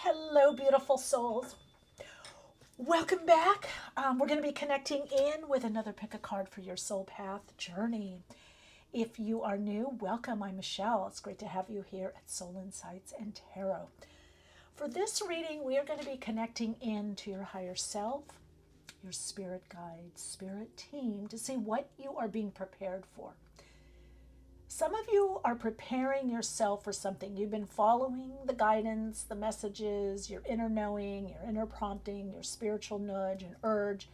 Hello, beautiful souls. Welcome back. We're going to be connecting in with another pick a card for your soul path journey. If you are new, welcome. I'm Michele. It's great to have you here at Soul Insights and Tarot. For this reading, we are going to be connecting in to your higher self, your spirit guide, spirit team, to see what you are being prepared for. Some of you are preparing yourself for something. You've been following the guidance, the messages, your inner knowing, your inner prompting, your spiritual nudge and urge.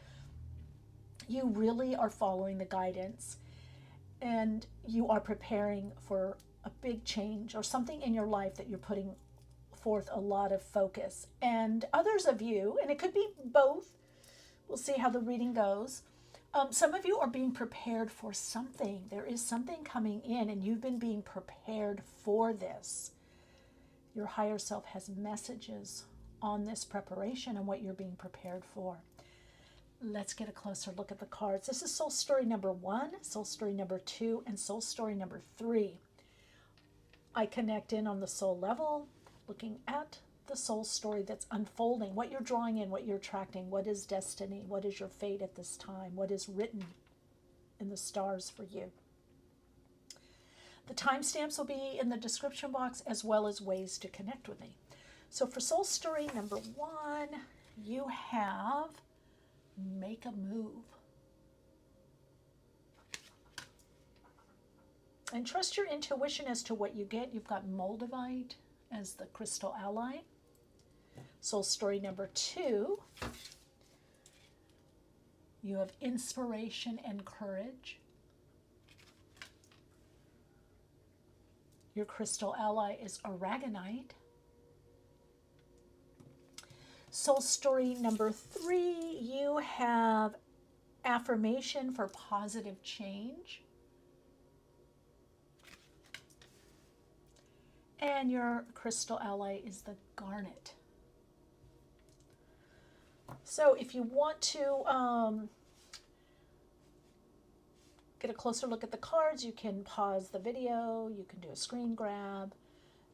You really are following the guidance, and you are preparing for a big change or something in your life that you're putting forth a lot of focus. And others of you, and it could be both, we'll see how the reading goes. Some of you are being prepared for something. There is something coming in, and you've been being prepared for this. Your higher self has messages on this preparation and what you're being prepared for. Let's get a closer look at the cards. This is soul story number 1, soul story number 2, and soul story number 3. I connect in on the soul level, looking at the soul story that's unfolding, what you're drawing in, what you're attracting, what is destiny, what is your fate at this time, what is written in the stars for you. The timestamps will be in the description box, as well as ways to connect with me. So for soul story number 1, you have make a move. And trust your intuition as to what you get. You've got Moldavite as the crystal ally. Soul story number 2, you have inspiration and courage. Your crystal ally is Aragonite. Soul story number 3, you have affirmation for positive change. And your crystal ally is the Garnet. So if you want to get a closer look at the cards, you can pause the video, you can do a screen grab,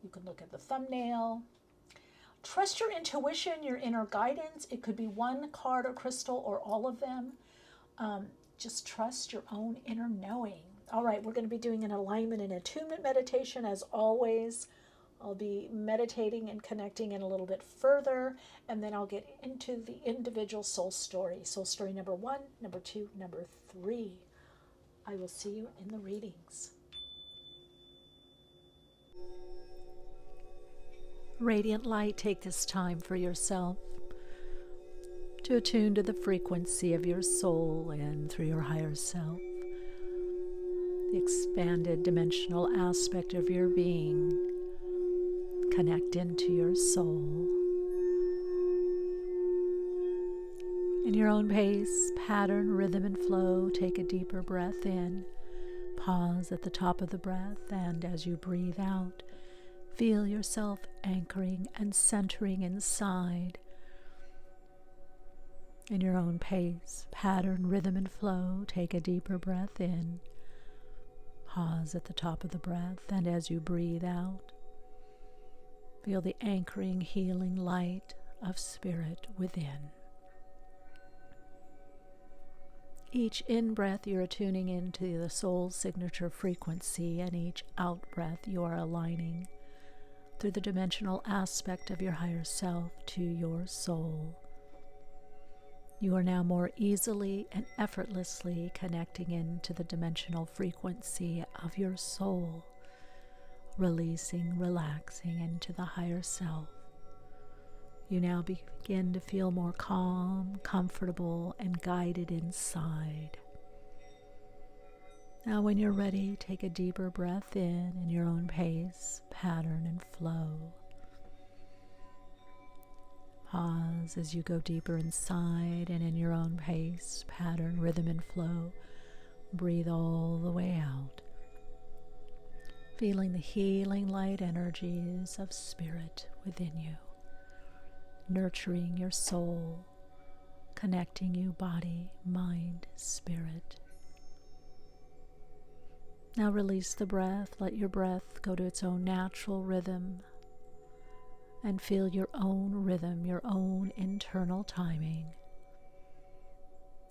you can look at the thumbnail. Trust your intuition, your inner guidance. It could be one card or crystal or all of them. Just trust your own inner knowing. All right, we're going to be doing an alignment and attunement meditation as always. I'll be meditating and connecting in a little bit further, and then I'll get into the individual soul story. Soul story number 1, number 2, number 3. I will see you in the readings. Radiant light, take this time for yourself to attune to the frequency of your soul and through your higher self, the expanded dimensional aspect of your being. Connect into your soul. In your own pace, pattern, rhythm, and flow, take a deeper breath in. Pause at the top of the breath, and as you breathe out, feel yourself anchoring and centering inside. In your own pace, pattern, rhythm, and flow, take a deeper breath in. Pause at the top of the breath, and as you breathe out, feel the anchoring, healing light of spirit within. Each in-breath you're attuning into the soul's signature frequency, and each out-breath you are aligning through the dimensional aspect of your higher self to your soul. You are now more easily and effortlessly connecting into the dimensional frequency of your soul, releasing, relaxing into the higher self. You now begin to feel more calm, comfortable, and guided inside. Now when you're ready, take a deeper breath in your own pace, pattern, and flow. Pause as you go deeper inside, and in your own pace, pattern, rhythm, and flow, breathe all the way out, feeling the healing light energies of spirit within you, nurturing your soul, connecting you body, mind, spirit. Now release the breath. Let your breath go to its own natural rhythm. and feel your own rhythm, your own internal timing,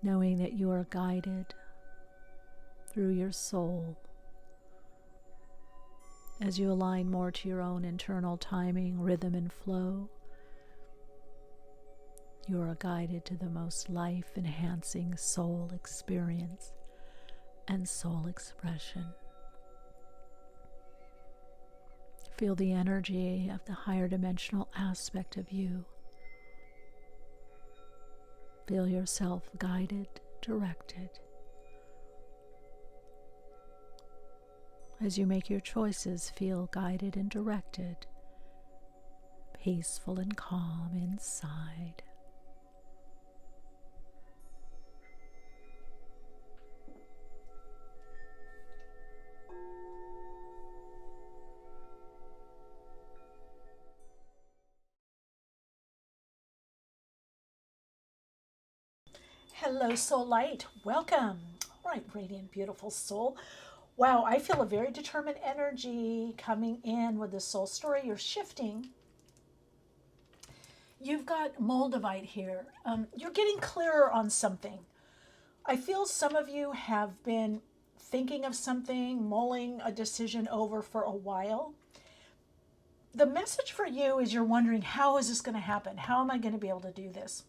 knowing that you are guided through your soul. As you align more to your own internal timing, rhythm, and flow, you are guided to the most life-enhancing soul experience and soul expression. Feel the energy of the higher dimensional aspect of you. Feel yourself guided, directed. As you make your choices, feel guided and directed, peaceful and calm inside. Hello, Soul Light. Welcome. All right, radiant, beautiful soul. Wow, I feel a very determined energy coming in with this soul story. You're shifting. You've got Moldavite here. You're getting clearer on something. I feel some of you have been thinking of something, mulling a decision over for a while. The message for you is you're wondering, how is this going to happen? How am I going to be able to do this?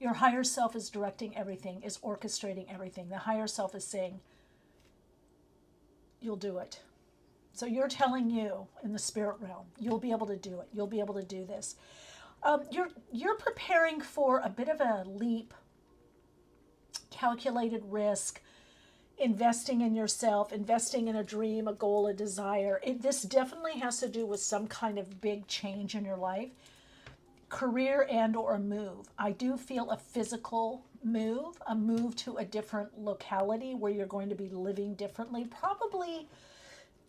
Your higher self is directing everything, is orchestrating everything. The higher self is saying, you'll do it. So you're telling you in the spirit realm, you'll be able to do it. You'll be able to do this. You're preparing for a bit of a leap, calculated risk, investing in yourself, investing in a dream, a goal, a desire. This definitely has to do with some kind of big change in your life. Career and or a move. I do feel a physical move, a move to a different locality where you're going to be living differently, probably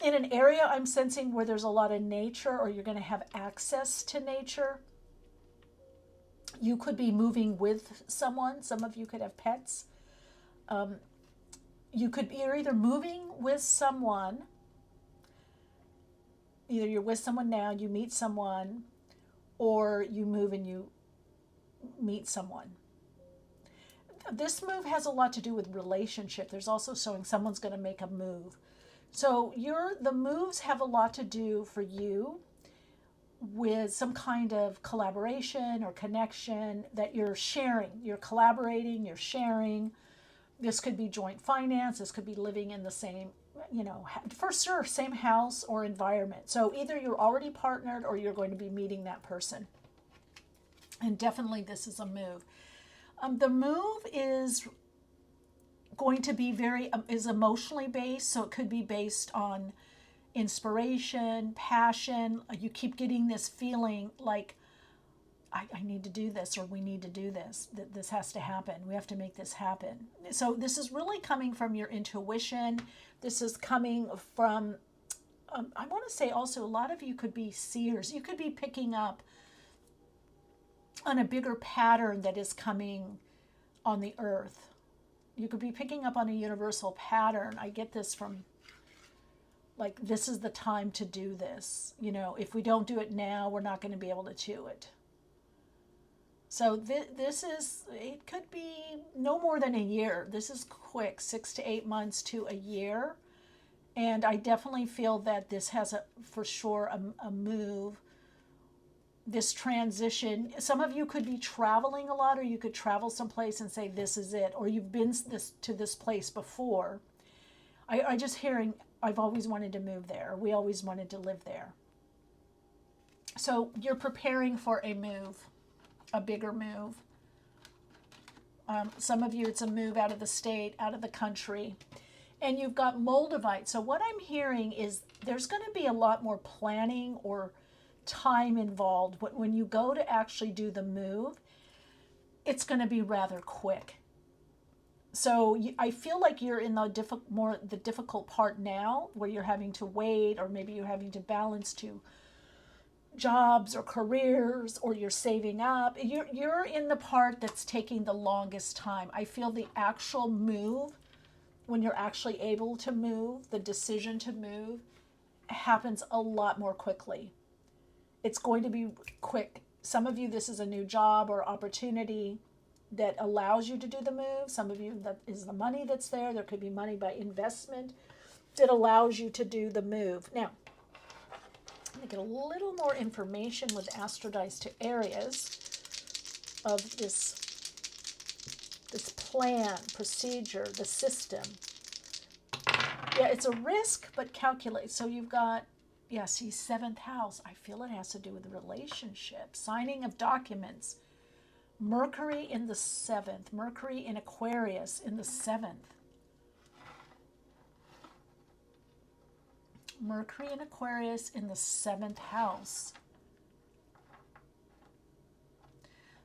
in an area I'm sensing where there's a lot of nature, or you're going to have access to nature. You could be moving with someone. Some of you could have pets. You're either moving with someone, either you're with someone now, you meet someone, or you move and you meet someone. This move has a lot to do with relationship. There's also showing someone's going to make a move. So the moves have a lot to do for you with some kind of collaboration or connection that you're sharing. You're collaborating, you're sharing. This could be joint finance. This could be living in the same, for sure, same house or environment. So either you're already partnered or you're going to be meeting that person. And definitely this is a move. The move is going to be is emotionally based. So it could be based on inspiration, passion. You keep getting this feeling like, I need to do this, or we need to do this. This has to happen. We have to make this happen. So this is really coming from your intuition. This is coming from, I want to say also, a lot of you could be seers. You could be picking up on a bigger pattern that is coming on the earth. You could be picking up on a universal pattern. I get this from, like, this is the time to do this. If we don't do it now, we're not going to be able to do it. So it could be no more than a year. This is quick, 6 to 8 months to a year. And I definitely feel that this has for sure a move, this transition. Some of you could be traveling a lot, or you could travel someplace and say, this is it. Or you've been to this place before. I just hearing, I've always wanted to move there. We always wanted to live there. So you're preparing for a move. A bigger move. Some of you, it's a move out of the state, out of the country. And you've got Moldavite. So what I'm hearing is there's going to be a lot more planning or time involved. When you go to actually do the move, it's going to be rather quick. So I feel like you're in the difficult part now, where you're having to wait, or maybe you're having to balance two jobs or careers, or you're saving up. You're in the part that's taking the longest time. I feel the actual move, when you're actually able to move, the decision to move happens a lot more quickly. It's going to be quick. Some of you, this is a new job or opportunity that allows you to do the move. Some of you, that is the money that's there. There could be money by investment that allows you to do the move. Now, I'm going to get a little more information with Astrodice to areas of this plan, procedure, the system. Yeah, it's a risk, but calculate. So you've got, yeah, see, 7th house. I feel it has to do with the relationship, signing of documents. Mercury in the 7th, Mercury in Aquarius in the 7th. Mercury in Aquarius in the 7th house.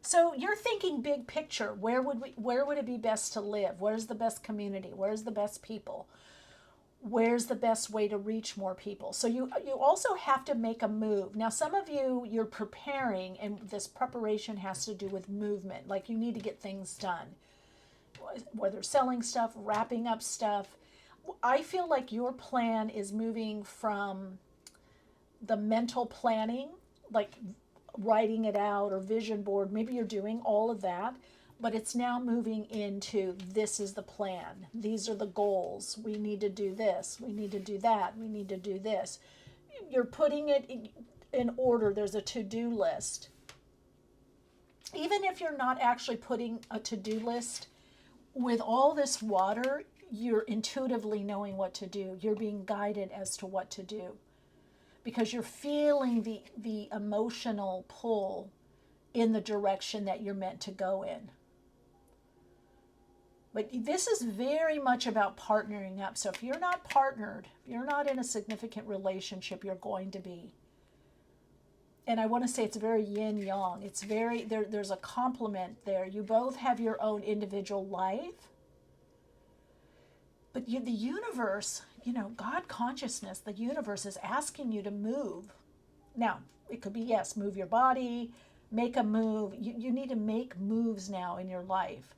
So you're thinking big picture. Where would it be best to live? Where's the best community? Where's the best people? Where's the best way to reach more people? So you also have to make a move. Now, some of you, you're preparing, and this preparation has to do with movement. Like you need to get things done, whether selling stuff, wrapping up stuff. I feel like your plan is moving from the mental planning, like writing it out or vision board. Maybe you're doing all of that, but it's now moving into, this is the plan. These are the goals. We need to do this. We need to do that. We need to do this. You're putting it in order. There's a to-do list. Even if you're not actually putting a to-do list, with all this water, you're intuitively knowing what to do. You're being guided as to what to do because you're feeling the emotional pull in the direction that you're meant to go in. But this is very much about partnering up. So if you're not partnered, if you're not in a significant relationship, you're going to be. And I want to say it's very yin-yang. It's very, there's a complement there. You both have your own individual life. But the universe, God consciousness, the universe is asking you to move. Now, it could be, yes, move your body, make a move. You need to make moves now in your life.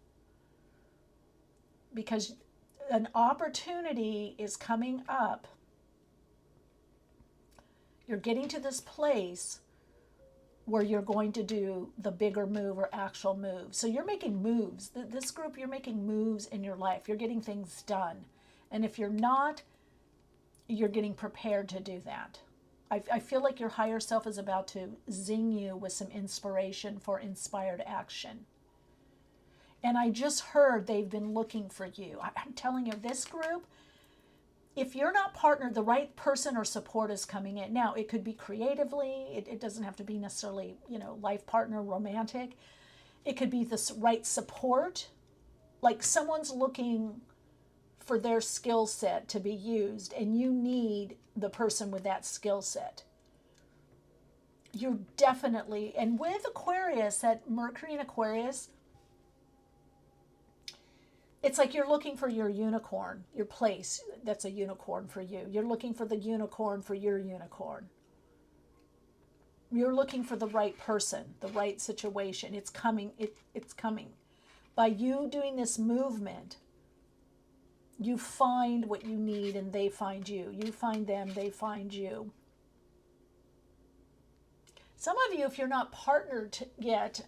Because an opportunity is coming up. You're getting to this place where you're going to do the bigger move or actual move. So you're making moves. This group, you're making moves in your life. You're getting things done. And if you're not, you're getting prepared to do that. I feel like your higher self is about to zing you with some inspiration for inspired action. And I just heard they've been looking for you. I'm telling you, this group, if you're not partnered, the right person or support is coming in. Now, it could be creatively. It doesn't have to be necessarily, life partner, romantic. It could be this right support. Like someone's looking for their skill set to be used, and you need the person with that skill set. You're definitely, and with Aquarius, that Mercury in Aquarius, it's like you're looking for your unicorn, your place that's a unicorn for you. You're looking for the unicorn for your unicorn. You're looking for the right person, the right situation. It's coming. It's coming. By you doing this movement, you find what you need and they find you. You find them, they find you. Some of you, if you're not partnered yet,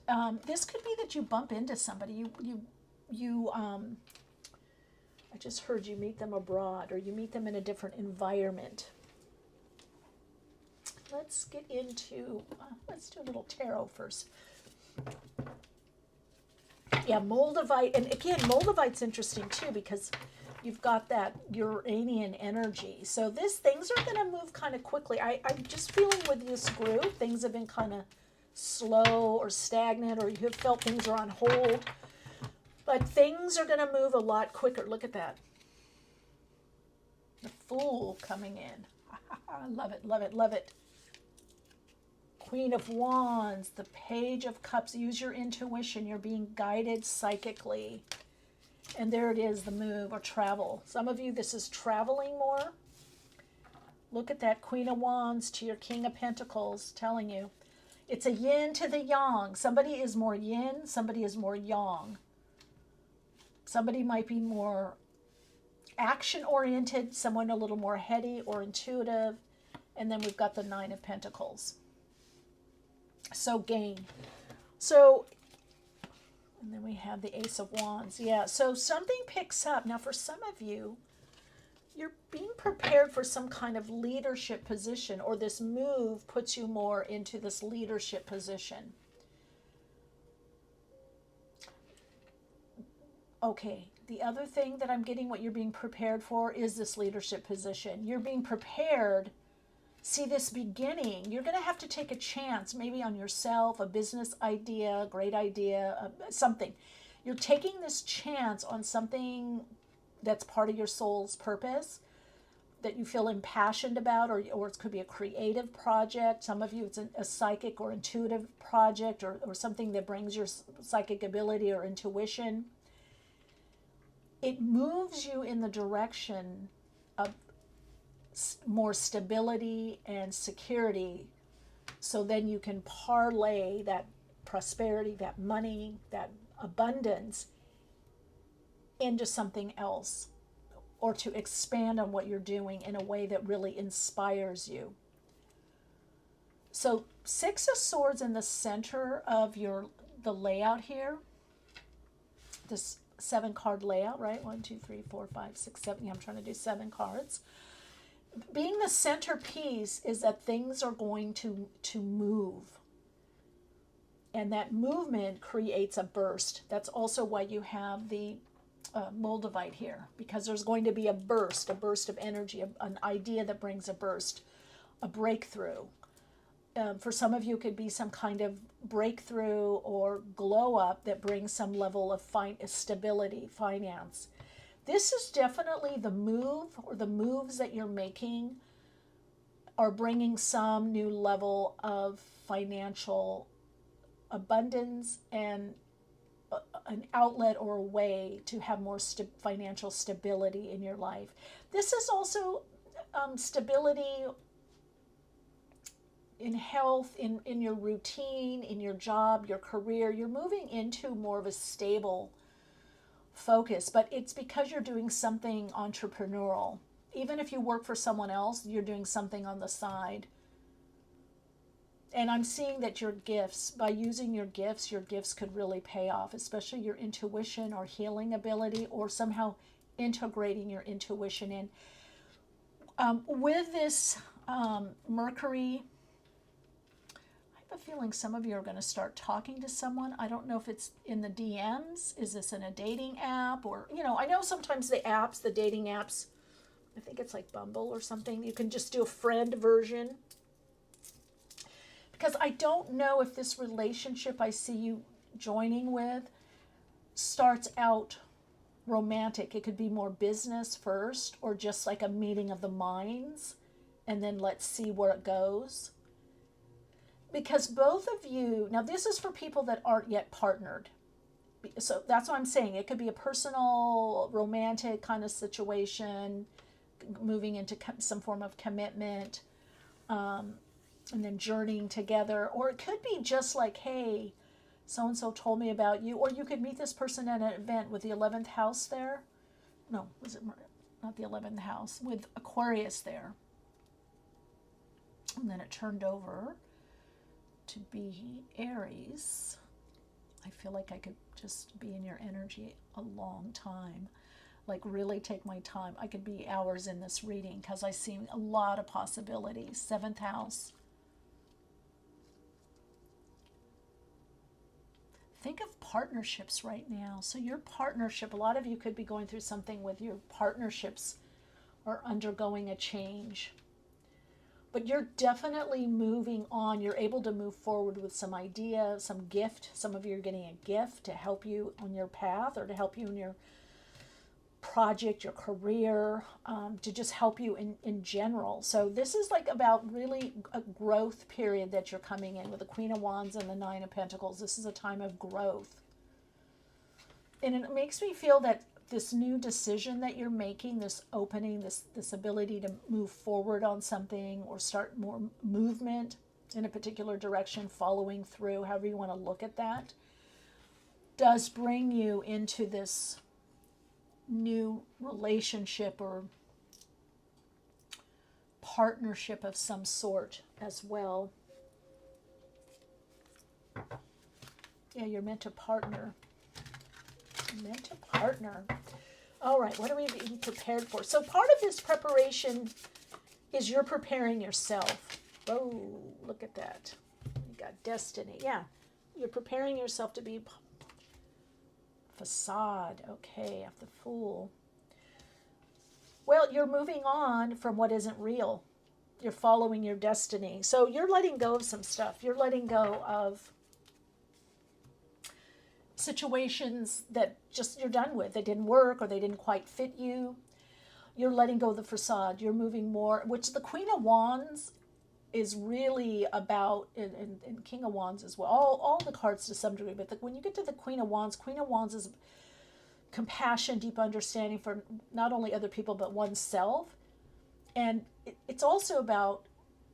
this could be that you bump into somebody. I just heard you meet them abroad or you meet them in a different environment. Let's get into, let's do a little tarot first. Yeah, Moldavite, and again, Moldavite's interesting too because you've got that Uranian energy. So things are going to move kind of quickly. I'm just feeling with this group, things have been kind of slow or stagnant, or you have felt things are on hold. But things are going to move a lot quicker. Look at that. The Fool coming in. I love it, love it, love it. Queen of Wands, the Page of Cups. Use your intuition. You're being guided psychically. And there it is, the move or travel. Some of you, this is traveling more. Look at that Queen of Wands to your King of Pentacles telling you. It's a yin to the yang. Somebody is more yin, somebody is more yang. Somebody might be more action-oriented, someone a little more heady or intuitive. And then we've got the Nine of Pentacles. So gain. So, and then we have the Ace of Wands. Yeah, so something picks up. Now for some of you, you're being prepared for some kind of leadership position, or this move puts you more into this leadership position. Okay, the other thing that I'm getting, what you're being prepared for, is this leadership position. You're being prepared. See, this beginning, you're going to have to take a chance, maybe on yourself, a business idea, a great idea, something. You're taking this chance on something that's part of your soul's purpose, that you feel impassioned about, or it could be a creative project. Some of you, it's a psychic or intuitive project, or something that brings your psychic ability or intuition. It moves you in the direction of more stability and security, so then you can parlay that prosperity, that money, that abundance into something else, or to expand on what you're doing in a way that really inspires you. So Six of Swords in the center of the layout here, this 7-card layout, right? 1, 2, 3, 4, 5, 6, 7. Yeah, I'm trying to do 7 cards. Being the centerpiece is that things are going to move. And that movement creates a burst. That's also why you have the Moldavite here, because there's going to be a burst of energy, an idea that brings a burst, a breakthrough. For some of you, it could be some kind of breakthrough or glow up that brings some level of stability, finance. This is definitely the move, or the moves that you're making are bringing some new level of financial abundance and an outlet or a way to have more financial stability in your life. This is also stability in health, in your routine, in your job, your career. You're moving into more of a stable focus, but it's because you're doing something entrepreneurial. Even if you work for someone else, you're doing something on the side. And I'm seeing that your gifts, by using your gifts could really pay off, especially your intuition or healing ability, or somehow integrating your intuition in. With this Mercury, I have a feeling some of you are going to start talking to someone. I don't know if it's in the DMs. Is this in a dating app? Or, I know sometimes the dating apps, I think it's like Bumble or something. You can just do a friend version. Because I don't know if this relationship I see you joining with starts out romantic. It could be more business first, or just like a meeting of the minds, and then let's see where it goes. Because both of you, now this is for people that aren't yet partnered. So that's what I'm saying. It could be a personal, romantic kind of situation, moving into some form of commitment, and then journeying together. Or it could be just like, hey, so-and-so told me about you. Or you could meet this person at an event with the 11th house there. No, was it not the 11th house? With Aquarius there. And then it turned over to be Aries. I feel like I could just be in your energy a long time. Like really take my time. I could be hours in this reading because I see a lot of possibilities. 7th house. Think of partnerships right now. So your partnership, a lot of you could be going through something with your partnerships or undergoing a change. But you're definitely moving on. You're able to move forward with some idea, some gift. Some of you are getting a gift to help you on your path, or to help you in your project, your career, to just help you in general. So this is like about really a growth period that you're coming in with the Queen of Wands and the 9 of Pentacles. This is a time of growth. And it makes me feel that this new decision that you're making, this opening, this ability to move forward on something or start more movement in a particular direction, following through, however you want to look at that, does bring you into this new relationship or partnership of some sort as well. Yeah, you're meant to partner. Meant to partner. All right, what are we being prepared for? So part of this preparation is you're preparing yourself. Oh, look at that. You got destiny. Yeah, you're preparing yourself to be facade. Okay, of the Fool. Well, you're moving on from what isn't real. You're following your destiny. So you're letting go of some stuff. You're letting go of situations that just you're done with. They didn't work or they didn't quite fit you. You're letting go of the facade. You're moving more, which the Queen of Wands is really about, and King of Wands as well. All the cards to some degree, but when you get to the Queen of Wands is compassion, deep understanding for not only other people but oneself. And it's also about,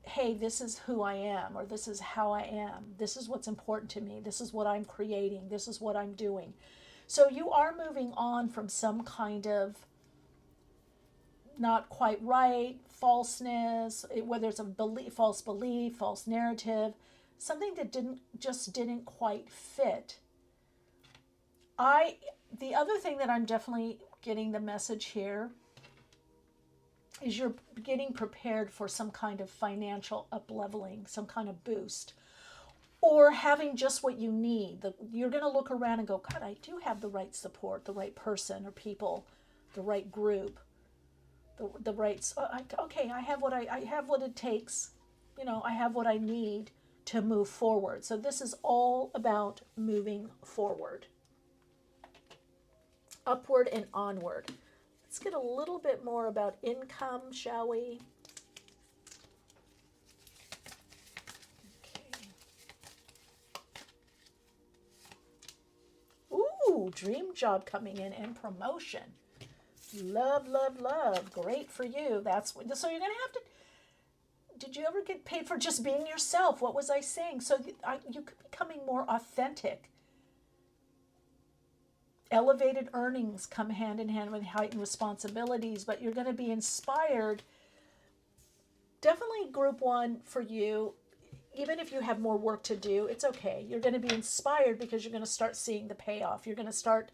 hey, this is who I am, or this is how I am. This is what's important to me. This is what I'm creating. This is what I'm doing. So you are moving on from some kind of not quite right, falseness, whether it's a false belief, false narrative, something that didn't quite fit. The other thing that I'm definitely getting the message here is you're getting prepared for some kind of financial up-leveling, some kind of boost, or having just what you need. You're going to look around and go, God, I do have the right support, the right person or people, the right group, the right. Okay, I have what I have what it takes. I have what I need to move forward. So this is all about moving forward, upward and onward. Let's get a little bit more about income, shall we? Okay. Ooh, dream job coming in and promotion. Love, love, love. Great for you. So you're going to have to. Did you ever get paid for just being yourself? What was I saying? So you could be becoming more authentic. Elevated earnings come hand in hand with heightened responsibilities, but you're going to be inspired. Definitely group one for you. Even if you have more work to do, it's okay. You're going to be inspired because you're going to start seeing the payoff. You're going to start,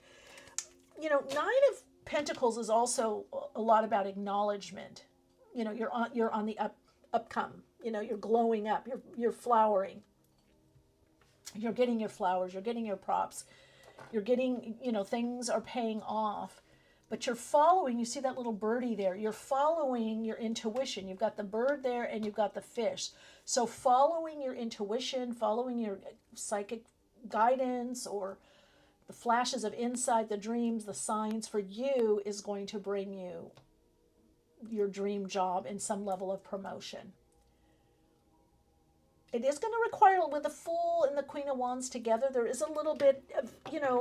Nine of Pentacles is also a lot about acknowledgement. You're on the upcome. You're glowing up. You're flowering. You're getting your flowers. You're getting your props. You're getting, things are paying off, but you're following, you see that little birdie there, you're following your intuition. You've got the bird there and you've got the fish. So following your intuition, following your psychic guidance or the flashes of insight, the dreams, the signs for you is going to bring you your dream job and some level of promotion. It is going to require, with the Fool and the Queen of Wands together, there is a little bit of,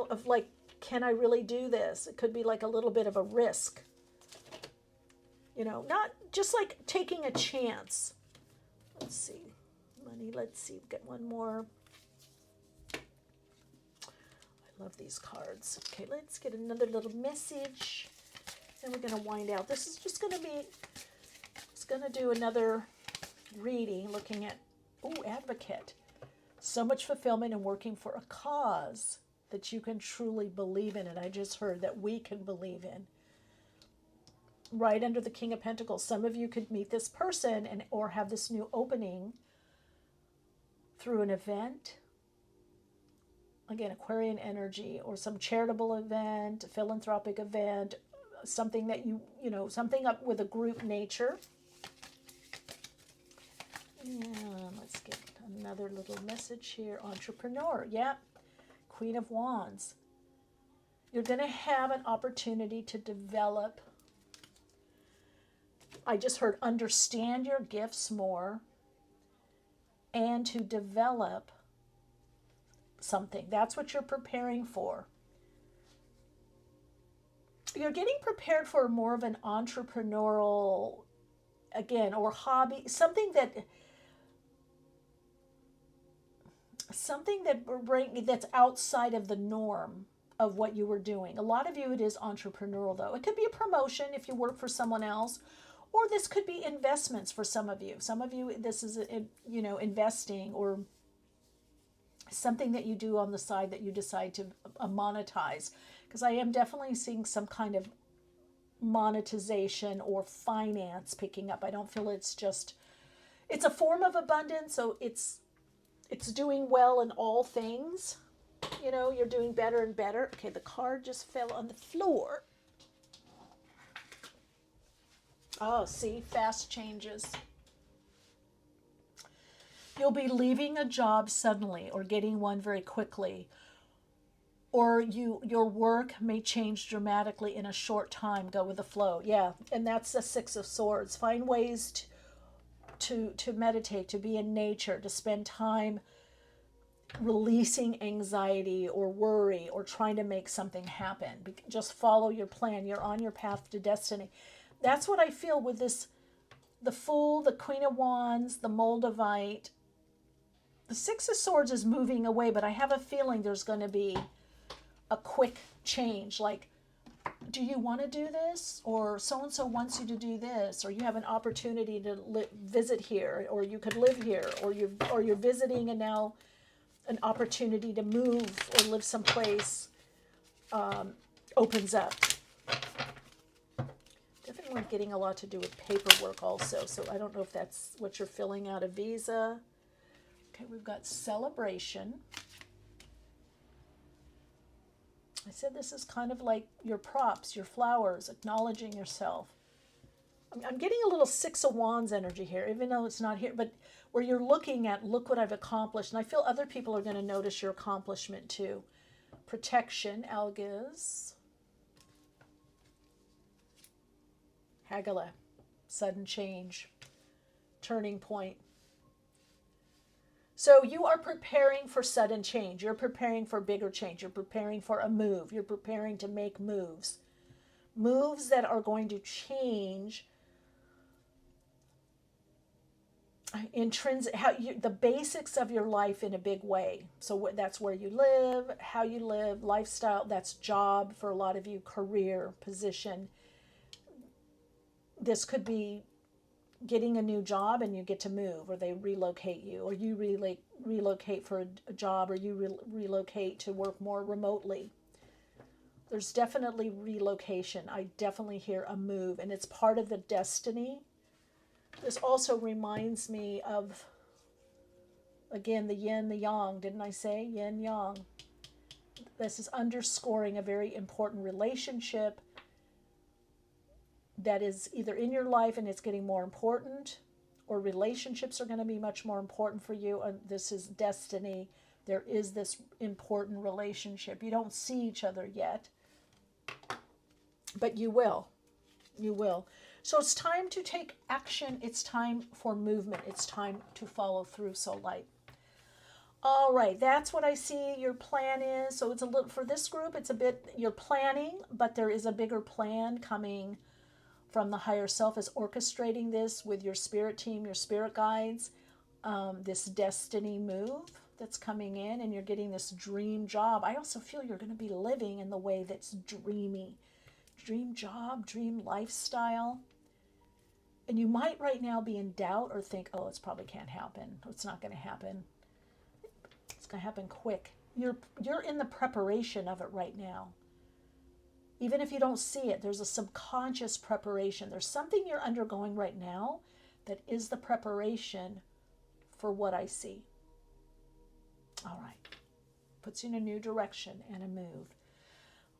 of like, can I really do this? It could be like a little bit of a risk. Not just like taking a chance. Let's see. Money, let's see. Get one more. I love these cards. Okay, let's get another little message. Then we're going to wind out. This is just going to be, it's going to do another reading looking at advocate. So much fulfillment in working for a cause that you can truly believe in. And I just heard that we can believe in. Right under the King of Pentacles. Some of you could meet this person or have this new opening through an event. Again, Aquarian energy, or some charitable event, a philanthropic event, something that something up with a group nature. And let's get another little message here. Entrepreneur. Yeah. Queen of Wands. You're going to have an opportunity to develop. I just heard understand your gifts more and to develop something. That's what you're preparing for. You're getting prepared for more of an entrepreneurial, again, or hobby, something that's outside of the norm of what you were doing. A lot of you, it is entrepreneurial, though. It could be a promotion if you work for someone else, or this could be investments for some of you. Some of you, this is, investing or something that you do on the side that you decide to monetize, because I am definitely seeing some kind of monetization or finance picking up. I don't feel it's just, it's a form of abundance, so it's doing well in all things. You know, you're doing better and better. Okay, the card just fell on the floor. Oh, see, fast changes. You'll be leaving a job suddenly or getting one very quickly. Or your work may change dramatically in a short time. Go with the flow. Yeah, and that's the Six of Swords. Find ways to meditate, to be in nature, to spend time releasing anxiety or worry or trying to make something happen. Just follow your plan. You're on your path to destiny. That's what I feel with this, the Fool, the Queen of Wands, the Moldavite. The Six of Swords is moving away, but I have a feeling there's going to be a quick change. Like, do you want to do this? Or so-and-so wants you to do this. Or you have an opportunity to visit here. Or you could live here. Or you're visiting and now an opportunity to move or live someplace opens up. Definitely getting a lot to do with paperwork also. So I don't know if that's what you're filling out, a visa. Okay, we've got celebration. I said this is kind of like your props, your flowers, acknowledging yourself. I'm getting a little Six of Wands energy here, even though it's not here, but where you're looking at, look what I've accomplished. And I feel other people are going to notice your accomplishment too. Protection, Algiz. Hagala, sudden change, turning point. So you are preparing for sudden change. You're preparing for bigger change. You're preparing for a move. You're preparing to make moves. Moves that are going to change the basics of your life in a big way. So that's where you live, how you live, lifestyle. That's job for a lot of you, career, position. This could be getting a new job and you get to move, or they relocate you, or you relocate for a job, or you relocate to work more remotely. There's definitely relocation. I definitely hear a move, and it's part of the destiny. This also reminds me of, again, the yin, the yang. Didn't I say yin, yang? This is underscoring a very important relationship that is either in your life and it's getting more important, or relationships are going to be much more important for you. And this is destiny. There is this important relationship. You don't see each other yet, but you will. You will. So it's time to take action. It's time for movement. It's time to follow through, Soul Light. All right, that's what I see your plan is. So it's a little, for this group, it's a bit, you're planning, but there is a bigger plan coming from the higher self, is orchestrating this with your spirit team, your spirit guides, this destiny move that's coming in, and you're getting this dream job. I also feel you're going to be living in the way that's dreamy. Dream job, dream lifestyle. And you might right now be in doubt or think, oh, it's probably can't happen. It's not going to happen. It's going to happen quick. You're in the preparation of it right now. Even if you don't see it, there's a subconscious preparation. There's something you're undergoing right now that is the preparation for what I see. All right. Puts you in a new direction and a move.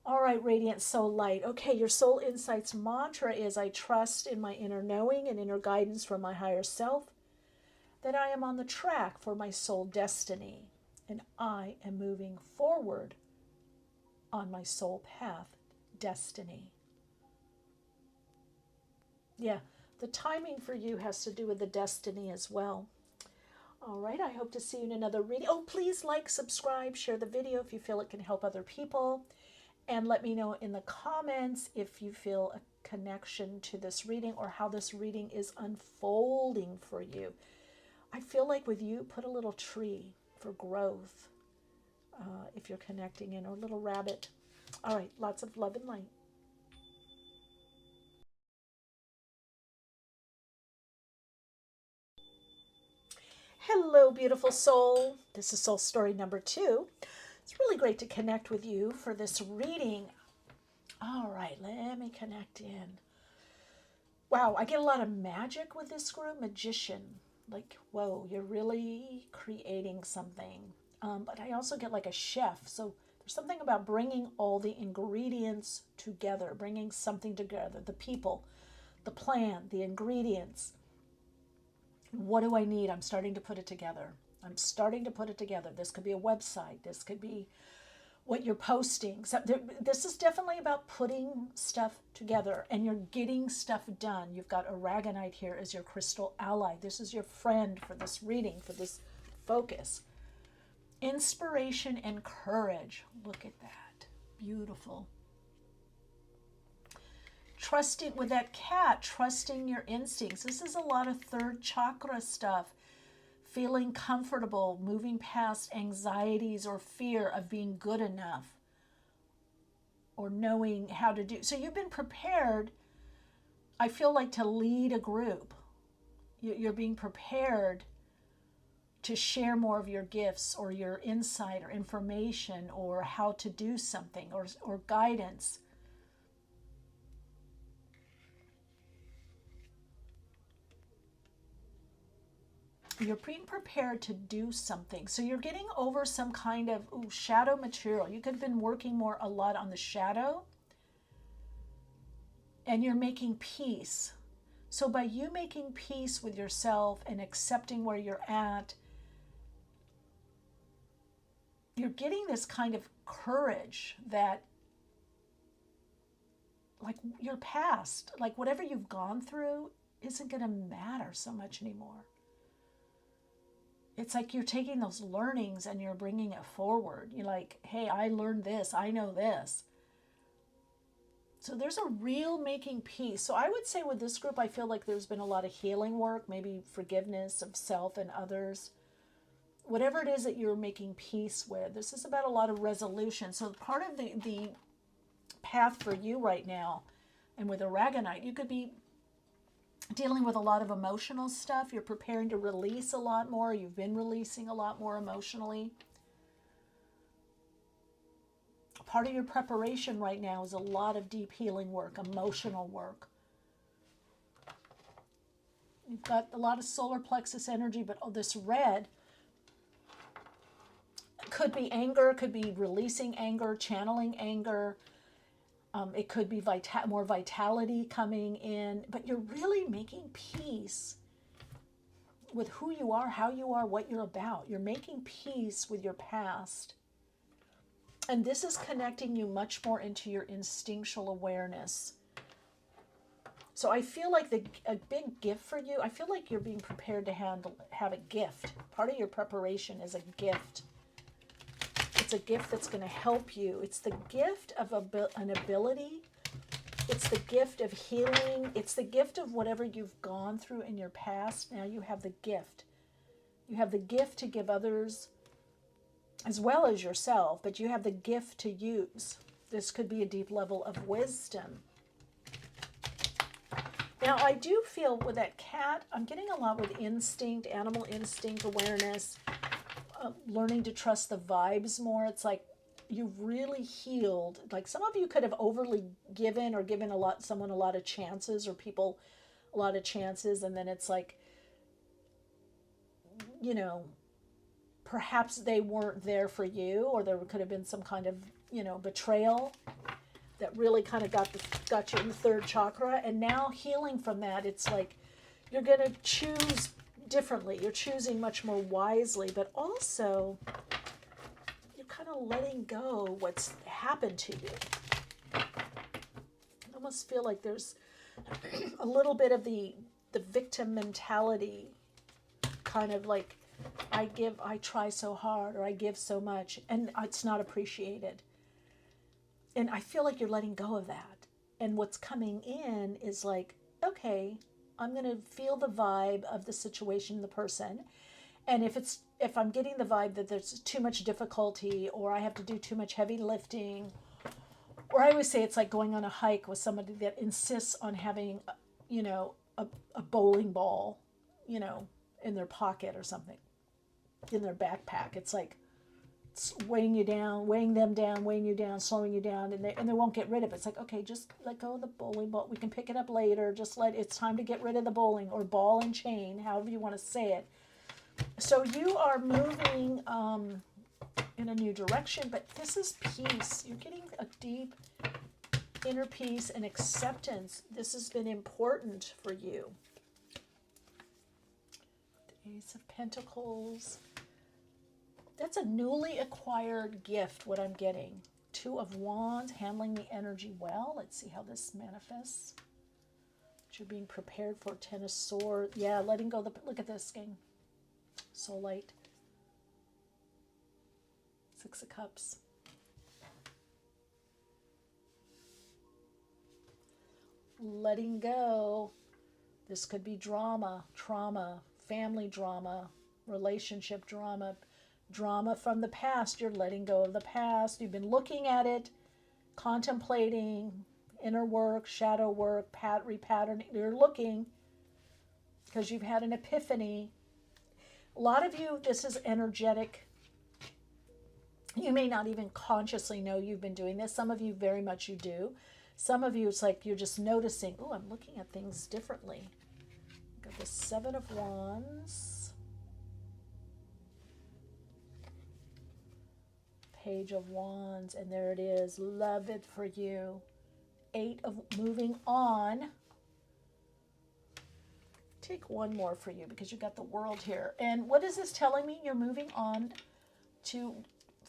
All right, Radiant Soul Light. Okay, your Soul Insights mantra is, I trust in my inner knowing and inner guidance from my higher self that I am on the track for my soul destiny, and I am moving forward on my soul path destiny. Yeah, the timing for you has to do with the destiny as well. All right, I hope to see you in another reading. Oh, please like, subscribe, share the video if you feel it can help other people. And let me know in the comments if you feel a connection to this reading or how this reading is unfolding for you. I feel like with you, put a little tree for growth if you're connecting in, or a little rabbit. All right, lots of love and light. Hello, beautiful soul. This is soul story number 2. It's really great to connect with you for this reading. All right, let me connect in. Wow, I get a lot of magic with this group. Magician. Like, whoa, you're really creating something. But I also get like a chef. So there's something about bringing all the ingredients together, bringing something together. The people, the plan, the ingredients. What do I need? I'm starting to put it together. I'm starting to put it together. This could be a website. This could be what you're posting. So this is definitely about putting stuff together, and you're getting stuff done. You've got Aragonite here as your crystal ally. This is your friend for this reading, for this focus. Inspiration and courage. Look at that. Beautiful. Trusting with that cat, trusting your instincts. This is a lot of third chakra stuff. Feeling comfortable, moving past anxieties or fear of being good enough or knowing how to do. So you've been prepared, I feel like, to lead a group. You're being prepared to share more of your gifts or your insight or information or how to do something or guidance. You're being prepared to do something. So you're getting over some kind of shadow material. You could have been working a lot on the shadow. And you're making peace. So by you making peace with yourself and accepting where you're at, you're getting this kind of courage that, like, your past, like whatever you've gone through, isn't going to matter so much anymore. It's like you're taking those learnings and you're bringing it forward. You're like, hey, I learned this. I know this. So there's a real making peace. So I would say with this group, I feel like there's been a lot of healing work, maybe forgiveness of self and others. Whatever it is that you're making peace with, this is about a lot of resolution. So part of the path for you right now, and with Aragonite, you could be dealing with a lot of emotional stuff. You're preparing to release a lot more. You've been releasing a lot more emotionally. Part of your preparation right now is a lot of deep healing work, emotional work. You've got a lot of solar plexus energy, but this red could be anger, could be releasing anger, channeling anger. It could be more vitality coming in, but you're really making peace with who you are, how you are, what you're about. You're making peace with your past. And this is connecting you much more into your instinctual awareness. So I feel like a big gift for you, I feel like you're being prepared to have a gift. Part of your preparation is a gift. It's a gift that's going to help you. It's the gift of an ability. It's the gift of healing. It's the gift of whatever you've gone through in your past. Now you have the gift. You have the gift to give others as well as yourself, but you have the gift to use. This could be a deep level of wisdom. Now I do feel with that cat, I'm getting a lot with instinct, animal instinct awareness. Learning to trust the vibes more. It's like you've really healed. Like some of you could have overly given or given someone a lot of chances, or people a lot of chances, and then it's like, perhaps they weren't there for you, or there could have been some kind of betrayal that really kind of got you in the third chakra. And now healing from that, it's like you're going to choose differently. You're choosing much more wisely, but also you're kind of letting go what's happened to you. I almost feel like there's a little bit of the victim mentality, kind of like, I try so hard, or I give so much, and it's not appreciated. And I feel like you're letting go of that. And what's coming in is like, okay, I'm going to feel the vibe of the situation, the person. And if I'm getting the vibe that there's too much difficulty, or I have to do too much heavy lifting, or I always say it's like going on a hike with somebody that insists on having, a bowling ball, in their pocket or something. in their backpack. It's like it's weighing you down, weighing them down, weighing you down, slowing you down, and they won't get rid of it. It's like, okay, just let go of the bowling ball. We can pick it up later. It's time to get rid of the bowling, or ball and chain, however you want to say it. So you are moving in a new direction, but this is peace. You're getting a deep inner peace and acceptance. This has been important for you. The Ace of Pentacles. That's a newly acquired gift, what I'm getting. Two of Wands, handling the energy well. Let's see how this manifests. You're being prepared for. Ten of Swords. Yeah, letting go. Look at this, gang. So light. Six of Cups. Letting go. This could be drama, trauma, family drama, relationship drama, drama from the past. You're letting go of the past. You've been looking at it, contemplating, inner work, shadow work, repatterning. You're looking because you've had an epiphany. A lot of you, this is energetic. You may not even consciously know you've been doing this. Some of you, very much you do. Some of you, it's like you're just noticing, oh, I'm looking at things differently. Got the Seven of Wands. Page of Wands, and there it is. Love it for you. Eight of moving on. Take one more for you because you got the World here. And what is this telling me? You're moving on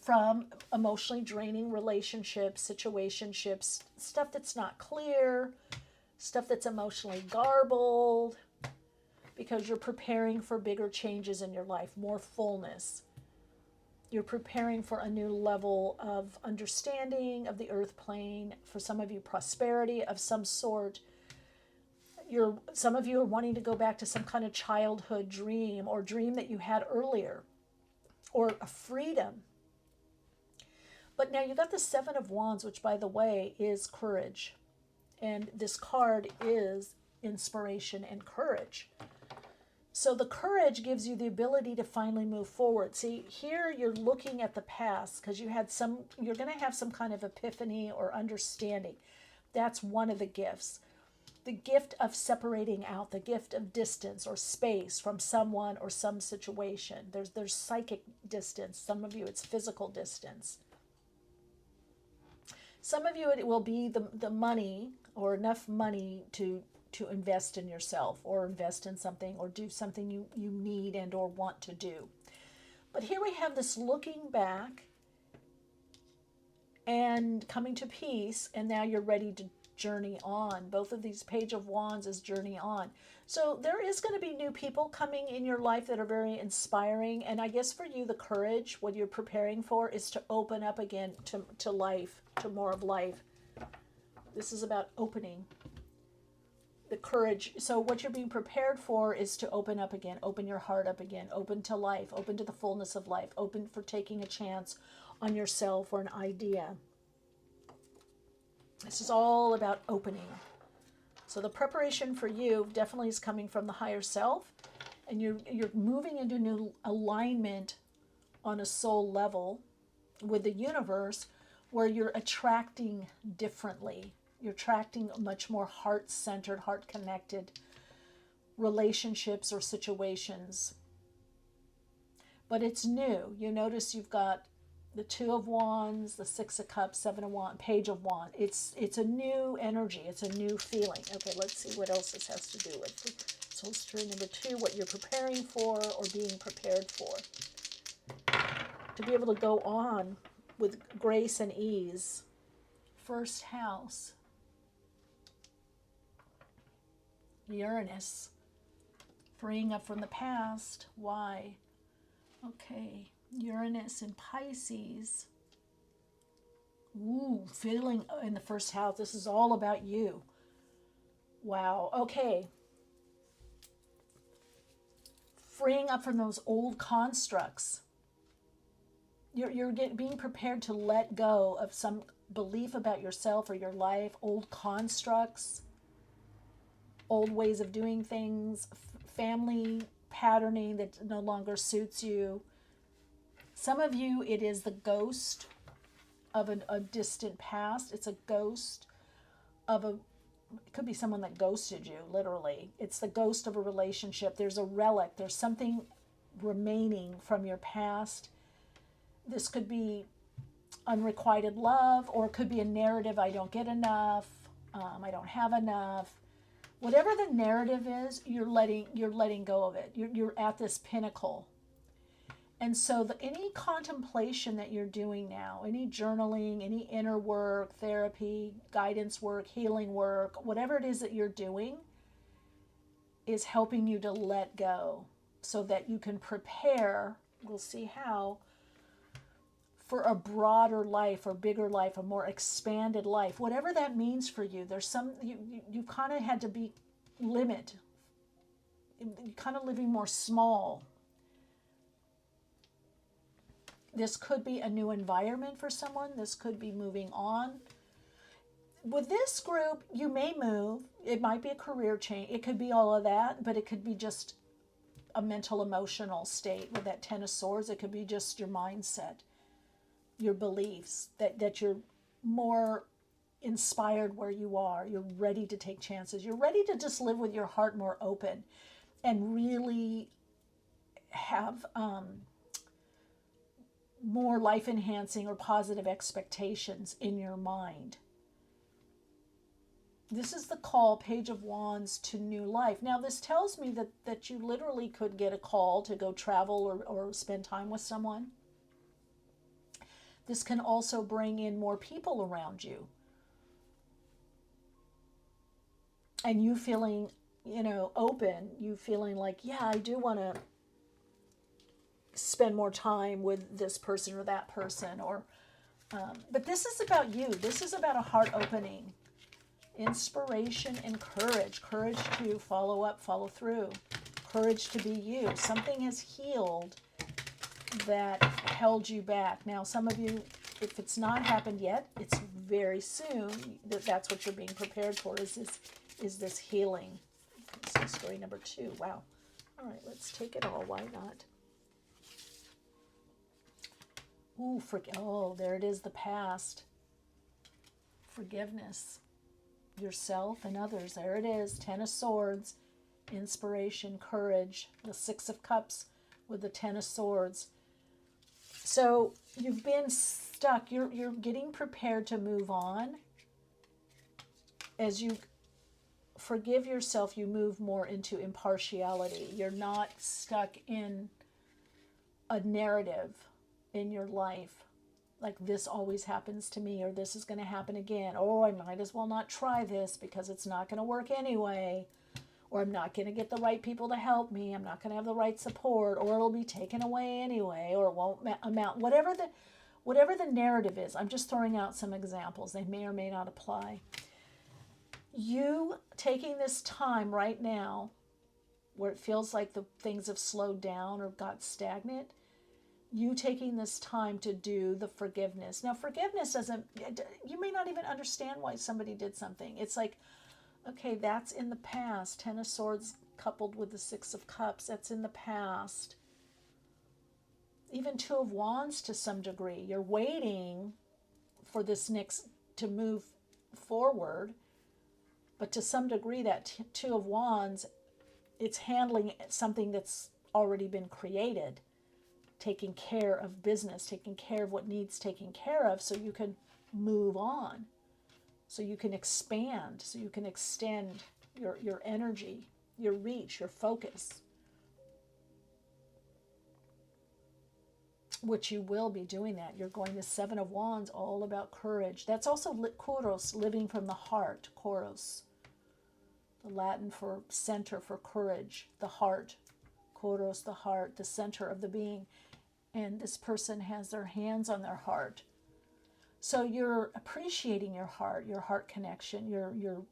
from emotionally draining relationships, situationships, stuff that's not clear, stuff that's emotionally garbled, because you're preparing for bigger changes in your life, more fullness. You're preparing for a new level of understanding of the earth plane. For some of you, prosperity of some sort. Some of you are wanting to go back to some kind of childhood dream or dream that you had earlier, or a freedom. But now you got the Seven of Wands, which, by the way, is courage. And this card is inspiration and courage. So the courage gives you the ability to finally move forward. See, here you're looking at the past because you're going to have some kind of epiphany or understanding. That's one of the gifts. The gift of separating out, the gift of distance or space from someone or some situation. There's psychic distance. Some of you, it's physical distance. Some of you, it will be the money or enough money to invest in yourself or invest in something or do something you need and or want to do. But here we have this looking back and coming to peace, and now you're ready to journey on. Both of these Page of Wands is journey on. So there is going to be new people coming in your life that are very inspiring. And I guess for you, the courage, what you're preparing for, is to open up again to life, to more of life. This is about opening. The courage. So what you're being prepared for is to open up again, open your heart up again, open to life, open to the fullness of life, open for taking a chance on yourself or an idea. This is all about opening. So the preparation for you definitely is coming from the higher self, and you're moving into new alignment on a soul level with the universe, where you're attracting differently. You're attracting much more heart-centered, heart-connected relationships or situations. But it's new. You notice you've got the Two of Wands, the Six of Cups, Seven of Wands, Page of Wands. It's a new energy. It's a new feeling. Okay, let's see what else this has to do with. Soul Story number 2, what you're preparing for or being prepared for. To be able to go on with grace and ease. First house. Uranus. Freeing up from the past. Why? Okay. Uranus in Pisces. Ooh, feeling in the first house. This is all about you. Wow. Okay. Freeing up from those old constructs. You're being prepared to let go of some belief about yourself or your life, old constructs, old ways of doing things, family patterning that no longer suits you. Some of you, it is the ghost of a distant past. It's a ghost of it could be someone that ghosted you, literally. It's the ghost of a relationship. There's a relic. There's something remaining from your past. This could be unrequited love, or it could be a narrative, I don't get enough, I don't have enough. Whatever the narrative is, you're letting go of it. You're at this pinnacle. And so any contemplation that you're doing now, any journaling, any inner work, therapy, guidance work, healing work, whatever it is that you're doing is helping you to let go so that you can prepare, we'll see how, for a broader life or bigger life, a more expanded life, whatever that means for you. There's some, you kind of had to be limited, kind of living more small. This could be a new environment for someone. This could be moving on. With this group, you may move. It might be a career change. It could be all of that, but it could be just a mental, emotional state with that Ten of Swords. It could be just your mindset, your beliefs, that you're more inspired where you are. You're ready to take chances. You're ready to just live with your heart more open and really have more life-enhancing or positive expectations in your mind. This is the call, Page of Wands, to new life. Now, this tells me that you literally could get a call to go travel or spend time with someone. This can also bring in more people around you. And you feeling, open, you feeling like, yeah, I do want to spend more time with this person or that person, but this is about you. This is about a heart opening, inspiration and courage to follow up, follow through, courage to be you. Something has healed that held you back. Now, some of you, if it's not happened yet, it's very soon. That's what you're being prepared for, is this healing. So story number 2. Wow. All right, let's take it all. Why not? Ooh, there it is, the past. Forgiveness. Yourself and others. There it is. Ten of Swords. Inspiration, courage. The Six of Cups with the Ten of Swords. So you've been stuck. You're getting prepared to move on. As you forgive yourself, you move more into impartiality. You're not stuck in a narrative in your life, like this always happens to me, or this is going to happen again. Oh, I might as well not try this because it's not going to work anyway, or I'm not going to get the right people to help me. I'm not going to have the right support, or it'll be taken away anyway, or it won't amount. Whatever the narrative is, I'm just throwing out some examples. They may or may not apply. You taking this time right now, where it feels like the things have slowed down or got stagnant. You taking this time to do the forgiveness. Now, forgiveness doesn't, you may not even understand why somebody did something. It's like, okay, that's in the past. Ten of Swords coupled with the Six of Cups, that's in the past. Even Two of Wands to some degree. You're waiting for this next to move forward. But to some degree, that Two of Wands, it's handling something that's already been created. Taking care of business, taking care of what needs taking care of, so you can move on, so you can expand, so you can extend your energy, your reach, your focus, which you will be doing that. You're going to Seven of Wands, all about courage. That's also Kouros, living from the heart, Kouros, the Latin for center, for courage, the heart, Kouros, the heart, the center of the being. And this person has their hands on their heart. So you're appreciating your heart connection, you're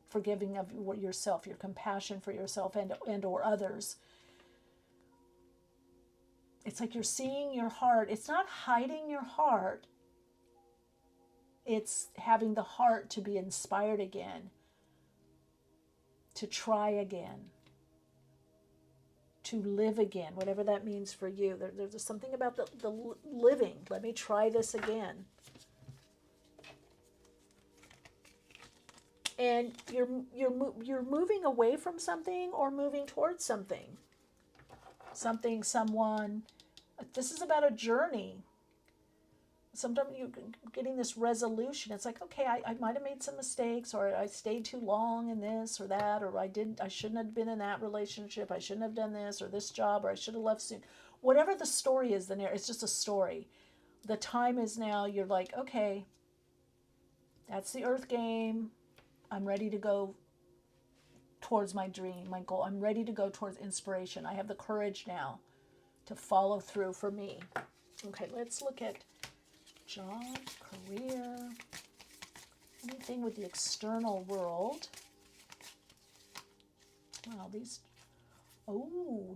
forgiving of yourself, your compassion for yourself and or others. It's like you're seeing your heart. It's not hiding your heart. It's having the heart to be inspired again, to try again, to live again, whatever that means for you. There's something about the living. Let me try this again. And you're moving away from something or moving towards something. Something, someone. This is about a journey. Sometimes you're getting this resolution. It's like, okay, I might have made some mistakes, or I stayed too long in this or that, or I shouldn't have been in that relationship. I shouldn't have done this or this job, or I should have left soon. Whatever the story is, it's just a story. The time is now. You're like, okay, that's the earth game. I'm ready to go towards my dream, my goal. I'm ready to go towards inspiration. I have the courage now to follow through for me. Okay, let's look at job, career, anything with the external world. Wow,